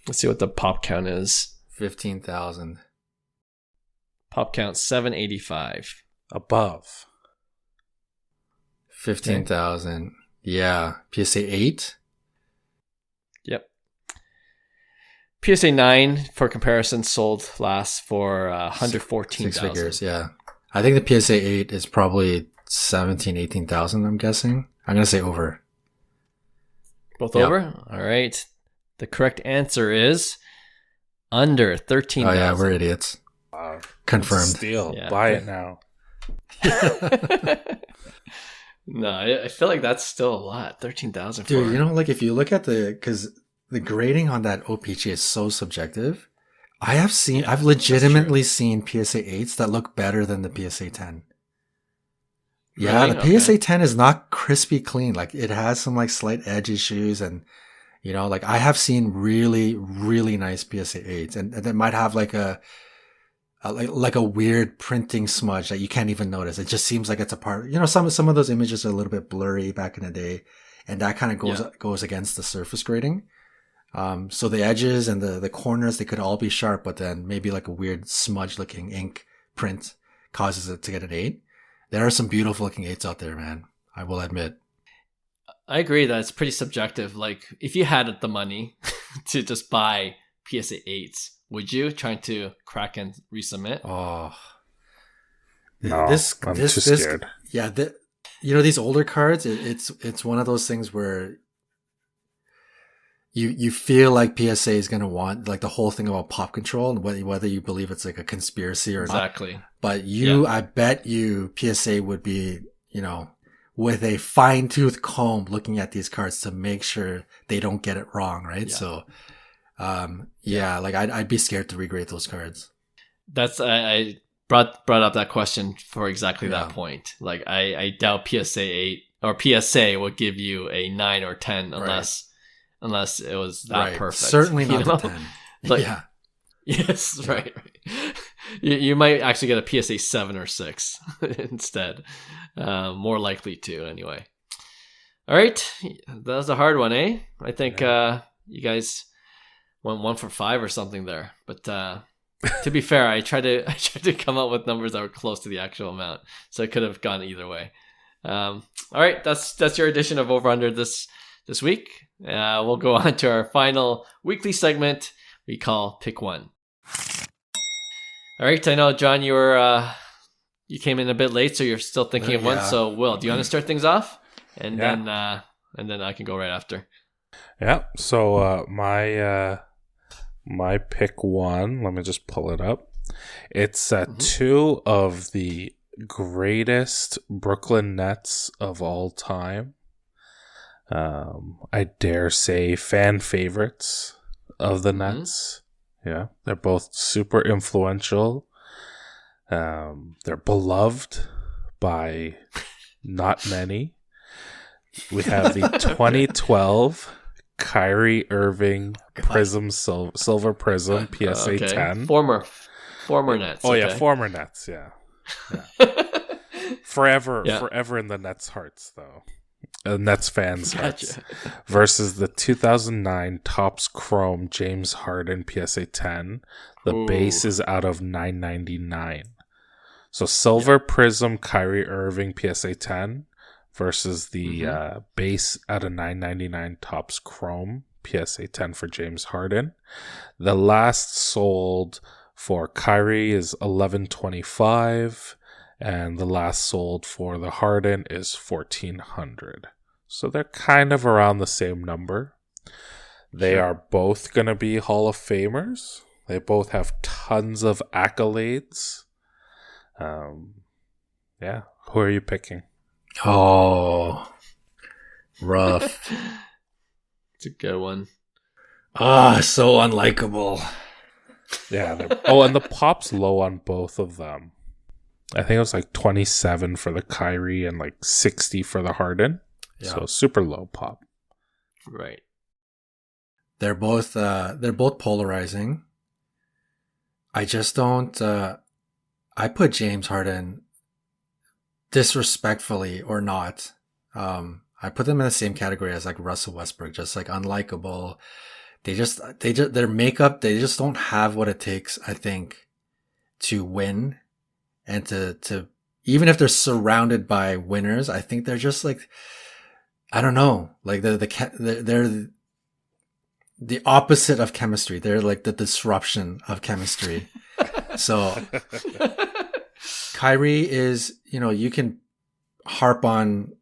Let's see what the pop count is. 15,000. Pop count 785. Above. 15,000. Yeah. PSA 8? Yep. PSA 9, for comparison, sold last for 114,000. 6 figures, yeah. I think the PSA 8 is probably 17,000, 18,000, I'm guessing. I'm going to say over. Both over? All right. The correct answer is under 13,000. Oh, yeah, we're idiots. Confirmed. Steal. Yeah. Buy it now. No, I feel like that's still a lot. 13,000. Dude, you know, like if you look at because the grading on that OPG is so subjective. I've legitimately seen PSA 8s that look better than the PSA 10. Yeah, really? The PSA 10 is not crispy clean. Like it has some like slight edge issues and, you know, like I have seen really, really nice PSA 8s and they might have like a weird printing smudge that you can't even notice. It just seems like it's a part, you know, some of those images are a little bit blurry back in the day and that kind of goes against the surface grading. So the edges and the corners, they could all be sharp, but then maybe like a weird smudge looking ink print causes it to get an 8. There are some beautiful looking 8s out there, man. I will admit. I agree that it's pretty subjective. Like if you had the money to just buy PSA 8s, would you trying to crack and resubmit? Oh, no, I'm too scared. Yeah, you know, these older cards, it's one of those things where you feel like PSA is going to want like the whole thing about pop control and whether you believe it's like a conspiracy or exactly. Not. But I bet you PSA would be, you know, with a fine tooth comb looking at these cards to make sure they don't get it wrong. Right. Yeah. So, like I'd be scared to regrade those cards. That's, I brought up that question for exactly that point. Like I doubt PSA 8 or PSA would give you a 9 or 10 unless it was that perfect. Certainly not a 10. Like, yeah. Yes, right. You might actually get a PSA 7 or 6 instead. More likely to, anyway. All right. That was a hard one, eh? I think you guys went 1 for 5 or something there. But to be fair, I tried to come up with numbers that were close to the actual amount. So it could have gone either way. All right. That's your edition of Over Under this week. We'll go on to our final weekly segment we call Pick One. All right, I know, John, you came in a bit late, so you're still thinking of one. So, Will, do you want to start things off, and then I can go right after. Yeah. So my pick one. Let me just pull it up. It's two of the greatest Brooklyn Nets of all time. I dare say fan favorites of the Nets. Yeah, they're both super influential. They're beloved by not many. We have the 2012 Kyrie Irving Prizm Silver Prizm PSA 10. Former Nets. Oh yeah, former Nets. Yeah. Forever in the Nets' hearts, though. Nets fans' hearts. Versus the 2009 Topps Chrome James Harden PSA 10. The base is out of $9.99. So Silver Prizm Kyrie Irving PSA 10 versus the base out of $9.99 Topps Chrome PSA 10 for James Harden. The last sold for Kyrie is $11.25, and the last sold for the Harden is $1,400. So they're kind of around the same number. They are both going to be Hall of Famers. They both have tons of accolades. Yeah, who are you picking? Oh, rough. It's a good one. So unlikable. Yeah. And the pop's low on both of them. I think it was like 27 for the Kyrie and like 60 for the Harden. Yeah. So super low pop. Right. They're both polarizing. I just don't. I put James Harden, disrespectfully or not. I put them in the same category as like Russell Westbrook, just like unlikable. Their makeup, they just don't have what it takes, I think, to win. And to even if they're surrounded by winners, I think they're just like, I don't know, like they're the opposite of chemistry. They're like the disruption of chemistry. So Kyrie is, you can harp on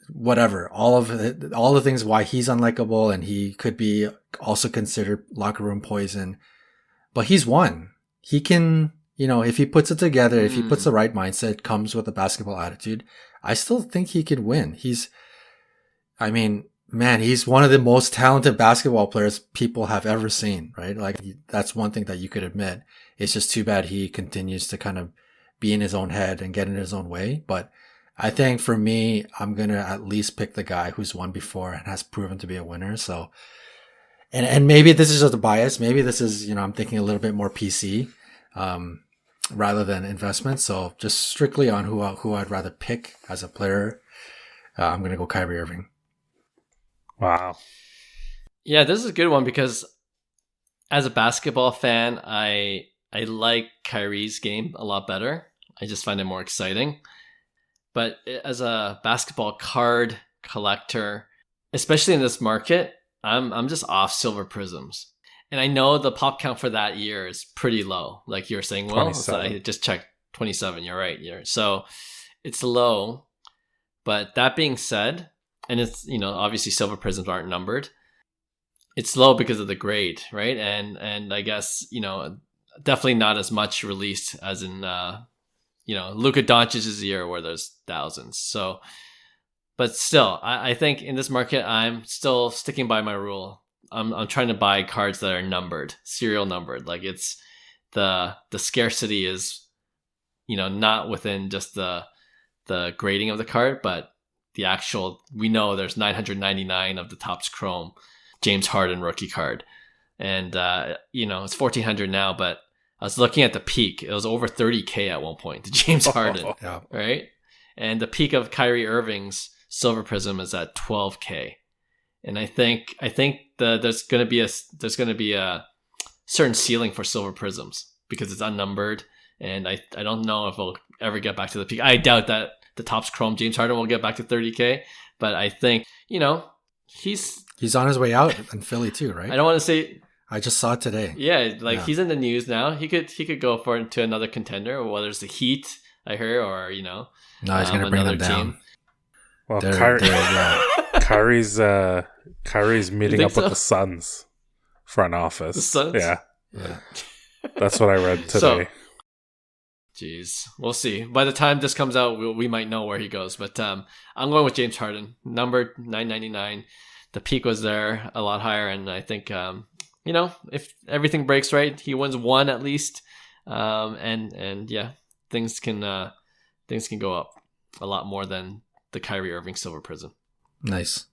whatever, all the things why he's unlikable and he could be also considered locker room poison, but he's won. He can. If he puts it together, if he puts the right mindset, comes with a basketball attitude, I still think he could win. He's one of the most talented basketball players people have ever seen, right? Like, that's one thing that you could admit. It's just too bad he continues to kind of be in his own head and get in his own way. But I think for me, I'm going to at least pick the guy who's won before and has proven to be a winner. So, and maybe this is just a bias. Maybe this is, I'm thinking a little bit more PC. Rather than investment. So just strictly on who I'd rather pick as a player, I'm going to go Kyrie Irving. Wow. Yeah, this is a good one because as a basketball fan, I like Kyrie's game a lot better. I just find it more exciting. But as a basketball card collector, especially in this market, I'm just off Silver Prizms. And I know the pop count for that year is pretty low. Like you were saying, well, so I just checked 27. You're right. So it's low. But that being said, and it's, obviously Silver Prizms aren't numbered. It's low because of the grade, right? And I guess, definitely not as much released as in, Luka Doncic's year where there's thousands. So, but still, I think in this market, I'm still sticking by my rule. I'm trying to buy cards that are numbered, serial numbered. Like it's the scarcity is, not within just the grading of the card, but the actual, we know there's 999 of the Topps Chrome James Harden rookie card. And, it's 1,400 now, but I was looking at the peak. It was over 30K at one point to James Harden, right? And the peak of Kyrie Irving's Silver Prizm is at 12K. And I think there's going to be a certain ceiling for Silver Prizms because it's unnumbered, and I don't know if we'll ever get back to the peak. I doubt that the Topps Chrome James Harden will get back to 30K, but I think he's on his way out in Philly too, right? I don't want to say. I just saw it today. Yeah, he's in the news now. He could go to another contender, whether it's the Heat, I heard, or no, he's going to bring them down. Team. Well, Kyrie's meeting up with the Suns front office. The Suns? Yeah. That's what I read today. Jeez, we'll see. By the time this comes out, we might know where he goes. But I'm going with James Harden, number 999. The peak was there, a lot higher, and I think if everything breaks right, he wins one at least. And yeah, things can go up a lot more than the Kyrie Irving silver Prizm. Nice.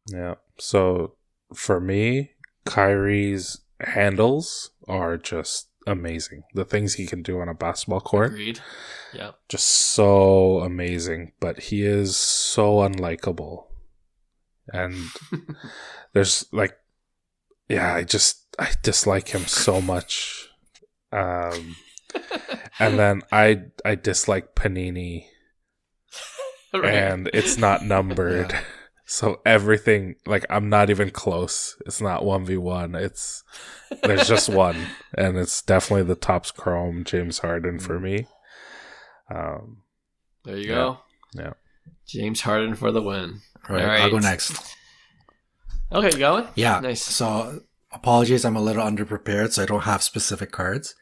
Yeah. So for me, Kyrie's handles are just amazing. The things he can do on a basketball court. Agreed. Yeah. Just so amazing. But he is so unlikable. And there's I dislike him so much. And then I dislike Panini. Right. And it's not numbered. Yeah. So everything, I'm not even close. It's not 1v1. There's just one. And it's definitely the Topps Chrome James Harden for me. There you go. Yeah. James Harden for the win. All right. I'll go next. Okay, you going? Yeah. Nice. So apologies, I'm a little underprepared, so I don't have specific cards.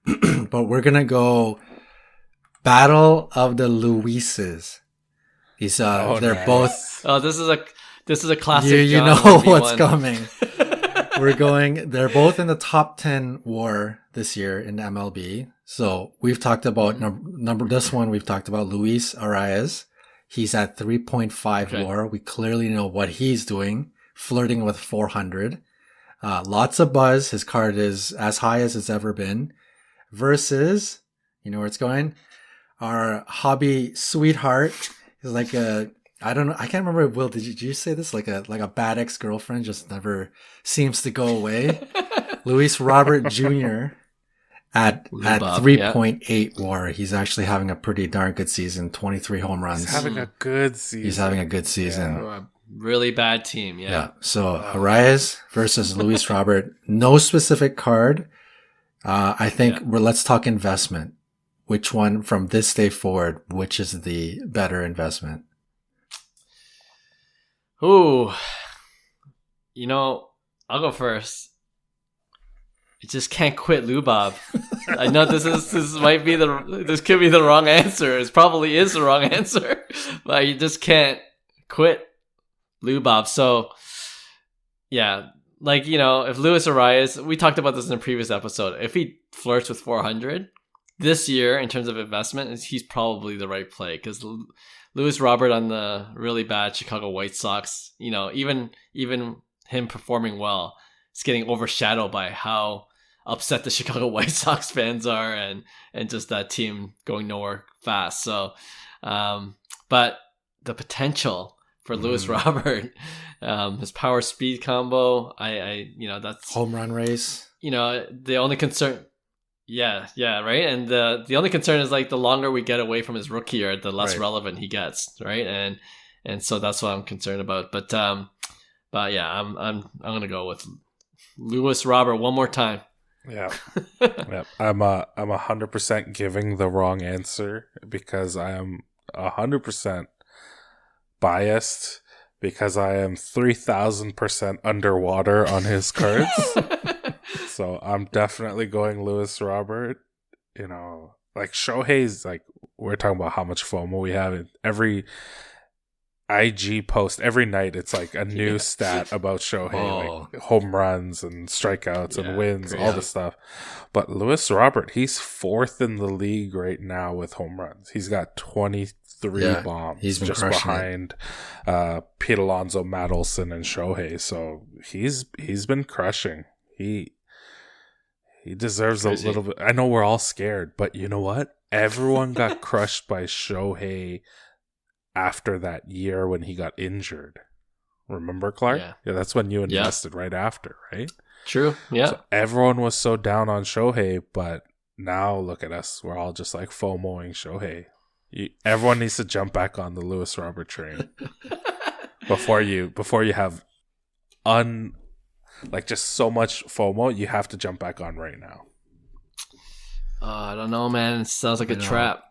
But we're going to go Battle of the Luises. These they're nice. Both. Oh, this is a classic. You know what's coming. They're both in the top 10 WAR this year in MLB. So we've talked about this one. We've talked about Luis Arraez. He's at 3.5 WAR. We clearly know what he's doing, flirting with 400. Lots of buzz. His card is as high as it's ever been. Versus, you know where it's going? Our hobby sweetheart. He's like I don't know. I can't remember. Will, did you say this? Like a bad ex-girlfriend just never seems to go away. Luis Robert Jr. at 3.8 WAR. He's actually having a pretty darn good season. 23 home runs. He's having a good season. Yeah. Really bad team. Yeah. So Arraez versus Luis Robert. No specific card. I think let's talk investment. Which one from this day forward, which is the better investment? Ooh, I'll go first. I just can't quit Lubob. I know this could be the wrong answer. It probably is the wrong answer, but you just can't quit Lubob. So, yeah, if Luis Arraez, we talked about this in a previous episode. If he flirts with 400 this year in terms of investment, he's probably the right play because Luis Robert on the really bad Chicago White Sox, even him performing well, it's getting overshadowed by how upset the Chicago White Sox fans are and just that team going nowhere fast. So, but the potential for Luis Robert, his power speed combo, that's home run race. The only concern. Yeah, right. And the only concern is the longer we get away from his rookie year, the less relevant he gets, right? And so that's what I'm concerned about. But yeah, I'm gonna go with Luis Robert one more time. Yeah, yeah. I'm 100% giving the wrong answer because I am 100% biased because I am 3,000% underwater on his cards. So I'm definitely going Luis Robert. Shohei's we're talking about how much FOMO we have in every IG post every night. It's a new stat about Shohei, home runs and strikeouts and wins, all this stuff. But Luis Robert, he's 4th in the league right now with home runs. He's got 23 bombs. He's been just behind Pete Alonso, Matt Olson, and Shohei. So he's been crushing. He deserves a little bit. I know we're all scared, but you know what? Everyone got crushed by Shohei after that year when he got injured. Remember, Clark? Yeah, that's when you invested right after, right? True, yeah. So everyone was so down on Shohei, but now look at us. We're all just FOMOing Shohei. Everyone needs to jump back on the Luis Robert train before you have just so much FOMO. You have to jump back on right now. I don't know, man. It sounds like a trap.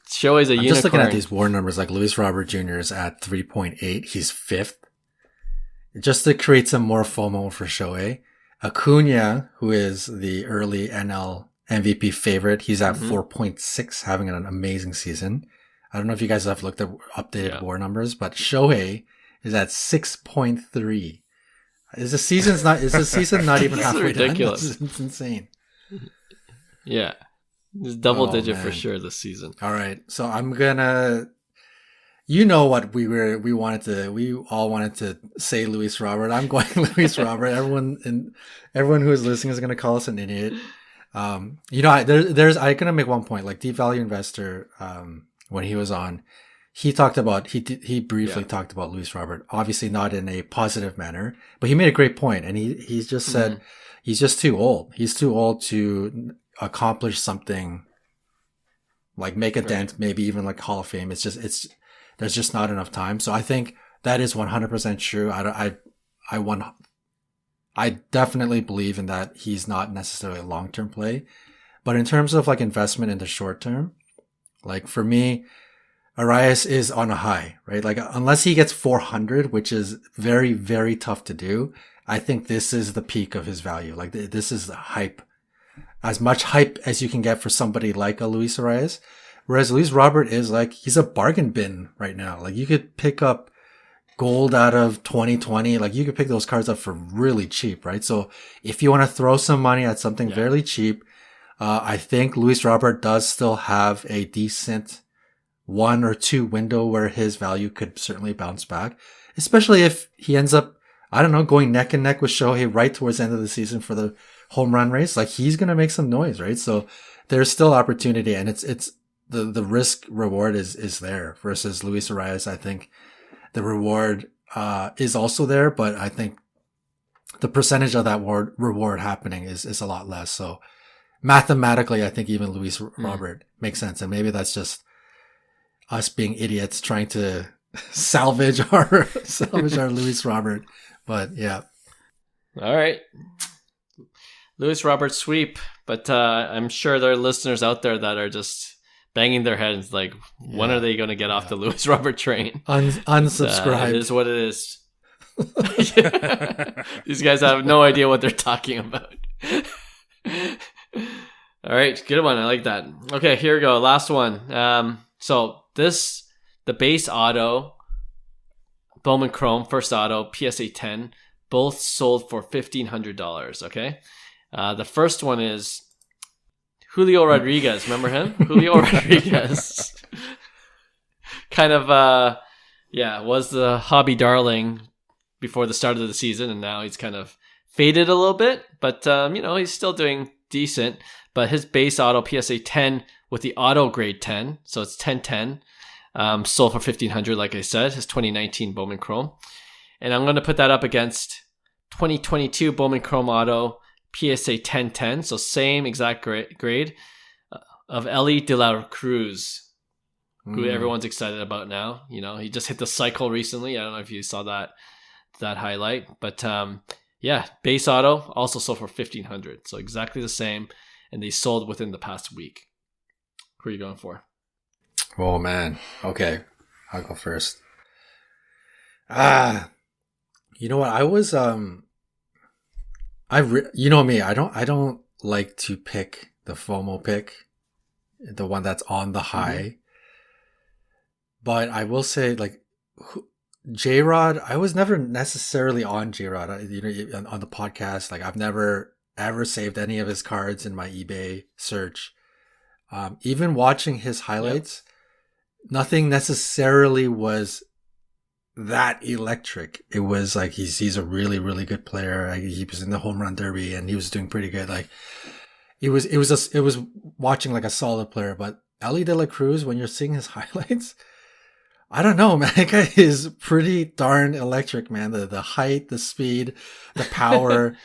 Shohei's a unicorn. Just looking at these WAR numbers, Luis Robert Jr. is at 3.8. He's 5th. Just to create some more FOMO for Shohei. Acuna, who is the early NL MVP favorite. He's at 4.6, having an amazing season. I don't know if you guys have looked at updated WAR numbers, but Shohei is at 6.3. Is the season not even halfway ridiculous. done? It's insane. Yeah. It's double digit for sure this season. All right. So I'm gonna, you know what we all wanted to say Luis Robert. I'm going Luis Robert. Everyone who is listening is gonna call us an idiot. I'm gonna make one point. Like Deep Value Investor, when he was on, he briefly talked about Luis Robert. Obviously not in a positive manner, but he made a great point, and he's just said he's just too old. He's too old to accomplish something like make a dent, maybe even like Hall of Fame. There's just not enough time. So I think that is 100% true. I definitely believe in that. He's not necessarily a long-term play, but in terms of like investment in the short term, like for me, Arraez is on a high, right? Like unless he gets 400, which is very, very tough to do, I think this is the peak of his value. Like this is the hype. As much hype as you can get for somebody like a Luis Arraez. Whereas Luis Robert is like, he's a bargain bin right now. Like you could pick up gold out of 2020. Like you could pick those cards up for really cheap, right? So if you want to throw some money at something fairly cheap, I think Luis Robert does still have a decent 1 or 2 window where his value could certainly bounce back, especially if he ends up, I don't know, going neck and neck with Shohei right towards the end of the season for the home run race. Like he's going to make some noise, right? So there's still opportunity, and it's the risk reward is there versus Luis Arraez. I think the reward, is also there, but I think the percentage of that reward happening is a lot less. So mathematically, I think even Luis Robert makes sense. And maybe that's just us being idiots trying to salvage our Luis Robert. But yeah. All right. Luis Robert sweep, but I'm sure there are listeners out there that are just banging their heads like, when are they going to get off the Luis Robert train? Unsubscribe. It is what it is. These guys have no idea what they're talking about. All right, good one. I like that. Okay, here we go. Last one. So the base auto, Bowman Chrome, first auto, PSA 10, both sold for $1,500. Okay. The first one is Julio Rodriguez. Remember him? Julio Rodriguez. Kind of, was the hobby darling before the start of the season, and now he's kind of faded a little bit, but, he's still doing decent. But his base auto, PSA 10 with the auto grade 10, so it's 1010, sold for $1,500, like I said, his 2019 Bowman Chrome. And I'm going to put that up against 2022 Bowman Chrome auto, PSA 1010, so same exact grade of Elly de la Cruz, who everyone's excited about now. He just hit the cycle recently. I don't know if you saw that highlight, but base auto also sold for $1,500, so exactly the same, and they sold within the past week. Who are you going for? Oh man, okay, I'll go first. You know what? I was you know me, I don't like to pick the FOMO pick, the one that's on the high. But I will say, like, J-Rod, I was never necessarily on J-Rod. On the podcast, like I've never ever saved any of his cards in my eBay search. Even watching his highlights, nothing necessarily was that electric. It was like he's a really, really good player. He was in the home run derby and he was doing pretty good. Like it was watching like a solid player. But Elly de la Cruz, when you're seeing his highlights, I don't know, man. That guy is pretty darn electric, man. The height, the speed, the power.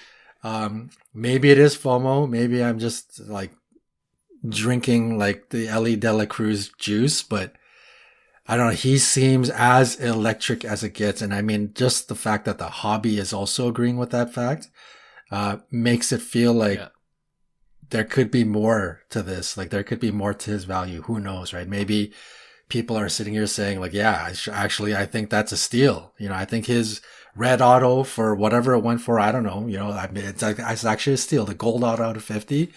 Maybe it is FOMO. Maybe I'm just like drinking like the Elly de la Cruz juice, but I don't know. He seems as electric as it gets. And I mean, just the fact that the hobby is also agreeing with that fact, makes it feel like there could be more to this. Like there could be more to his value. Who knows, right? Maybe people are sitting here saying like, actually, I think that's a steal. I think his red auto for whatever it went for, I don't know, I mean, it's actually a steal. The gold auto out of 50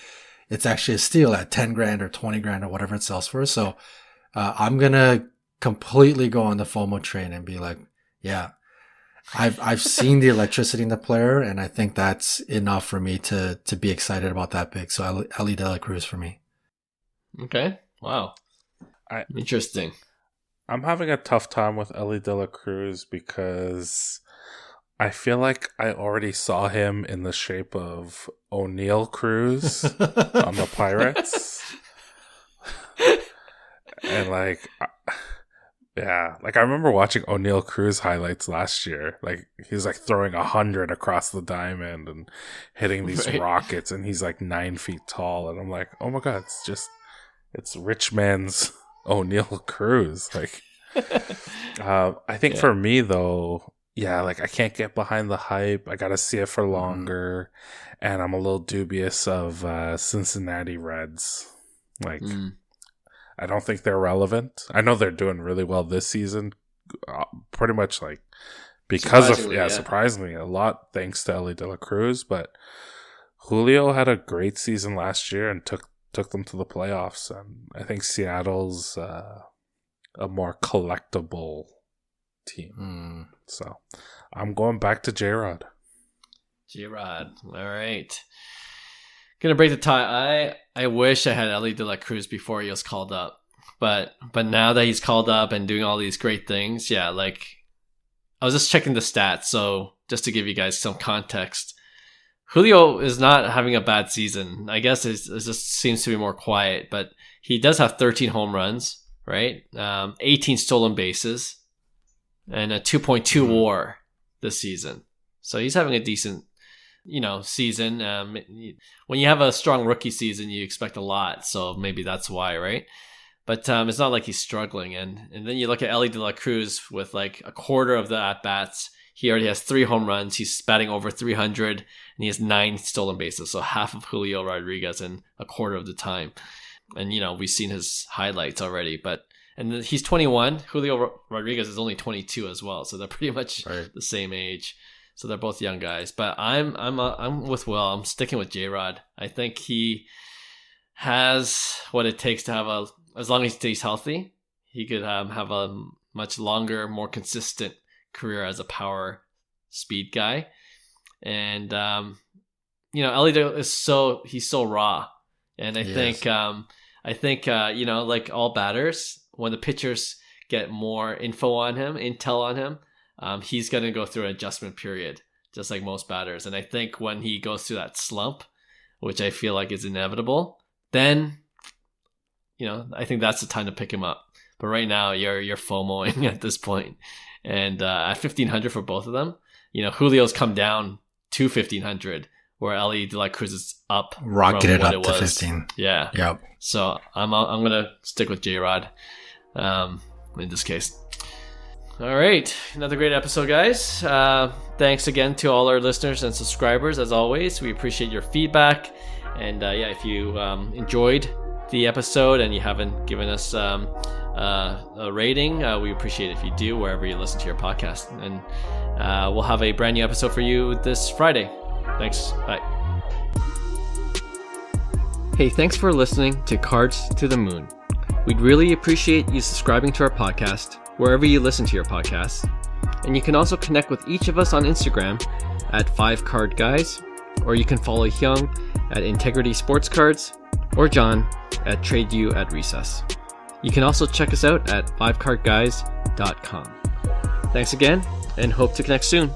it's actually a steal at 10 grand or 20 grand or whatever it sells for. So, I'm going to completely go on the FOMO train and be like, yeah, I've seen the electricity in the player, and I think that's enough for me to be excited about that pick. So Elly De La Cruz for me. Okay. Wow. Interesting. I'm having a tough time with Elly De La Cruz because I feel like I already saw him in the shape of O'Neal Cruz on the Pirates. And like, yeah, like I remember watching O'Neal Cruz highlights last year. Like he's like throwing 100 across the diamond and hitting these rockets, and he's like 9 feet tall. And I'm like, oh my God, it's rich man's O'Neal Cruz. Like, I think for me though, yeah, like I can't get behind the hype. I got to see it for longer. And I'm a little dubious of Cincinnati Reds. Like, I don't think they're relevant. I know they're doing really well this season, pretty much like because of surprisingly a lot thanks to Elly De La Cruz. But Julio had a great season last year and took them to the playoffs. And I think Seattle's a more collectible team. So I'm going back to J-Rod. J-Rod, all right. Gonna break the tie. I wish I had Elly De La Cruz before he was called up, but now that he's called up and doing all these great things, yeah, like I was just checking the stats. So just to give you guys some context, Julio is not having a bad season. I guess it just seems to be more quiet, but he does have 13 home runs, right? 18 stolen bases and a 2.2 WAR this season. So he's having a decent season. When you have a strong rookie season, you expect a lot. So maybe that's why, right? But it's not like he's struggling. And then you look at Elly De La Cruz with like a quarter of the at-bats. He already has 3 home runs. He's batting over 300, and he has 9 stolen bases. So half of Julio Rodriguez in a quarter of the time. And, we've seen his highlights already. And he's 21. Julio Rodriguez is only 22 as well. So they're pretty much the same age. So they're both young guys, but I'm with Will. I'm sticking with J-Rod. I think he has what it takes to have as long as he stays healthy, he could have a much longer, more consistent career as a power speed guy. And Elly is he's so raw, and I think like all batters, when the pitchers get more intel on him. He's going to go through an adjustment period, just like most batters. And I think when he goes through that slump, which I feel like is inevitable, then, I think that's the time to pick him up. But right now, you're FOMOing at this point. And at 1,500 for both of them, Julio's come down to 1,500, where Elly De La Cruz is up. Rocketed up to 15. Yeah. Yep. So I'm going to stick with J-Rod in this case. All right, another great episode, guys. Thanks again to all our listeners and subscribers. As always, we appreciate your feedback. And if you enjoyed the episode and you haven't given us a rating, we appreciate it if you do wherever you listen to your podcast. And we'll have a brand new episode for you this Friday. Thanks. Bye. Hey, thanks for listening to Cards to the Moon. We'd really appreciate you subscribing to our podcast wherever you listen to your podcasts. And you can also connect with each of us on Instagram at 5cardguys, or you can follow Hyung at Integrity Sports Cards, or John at TradeU at Recess. You can also check us out at 5cardguys.com. Thanks again, and hope to connect soon.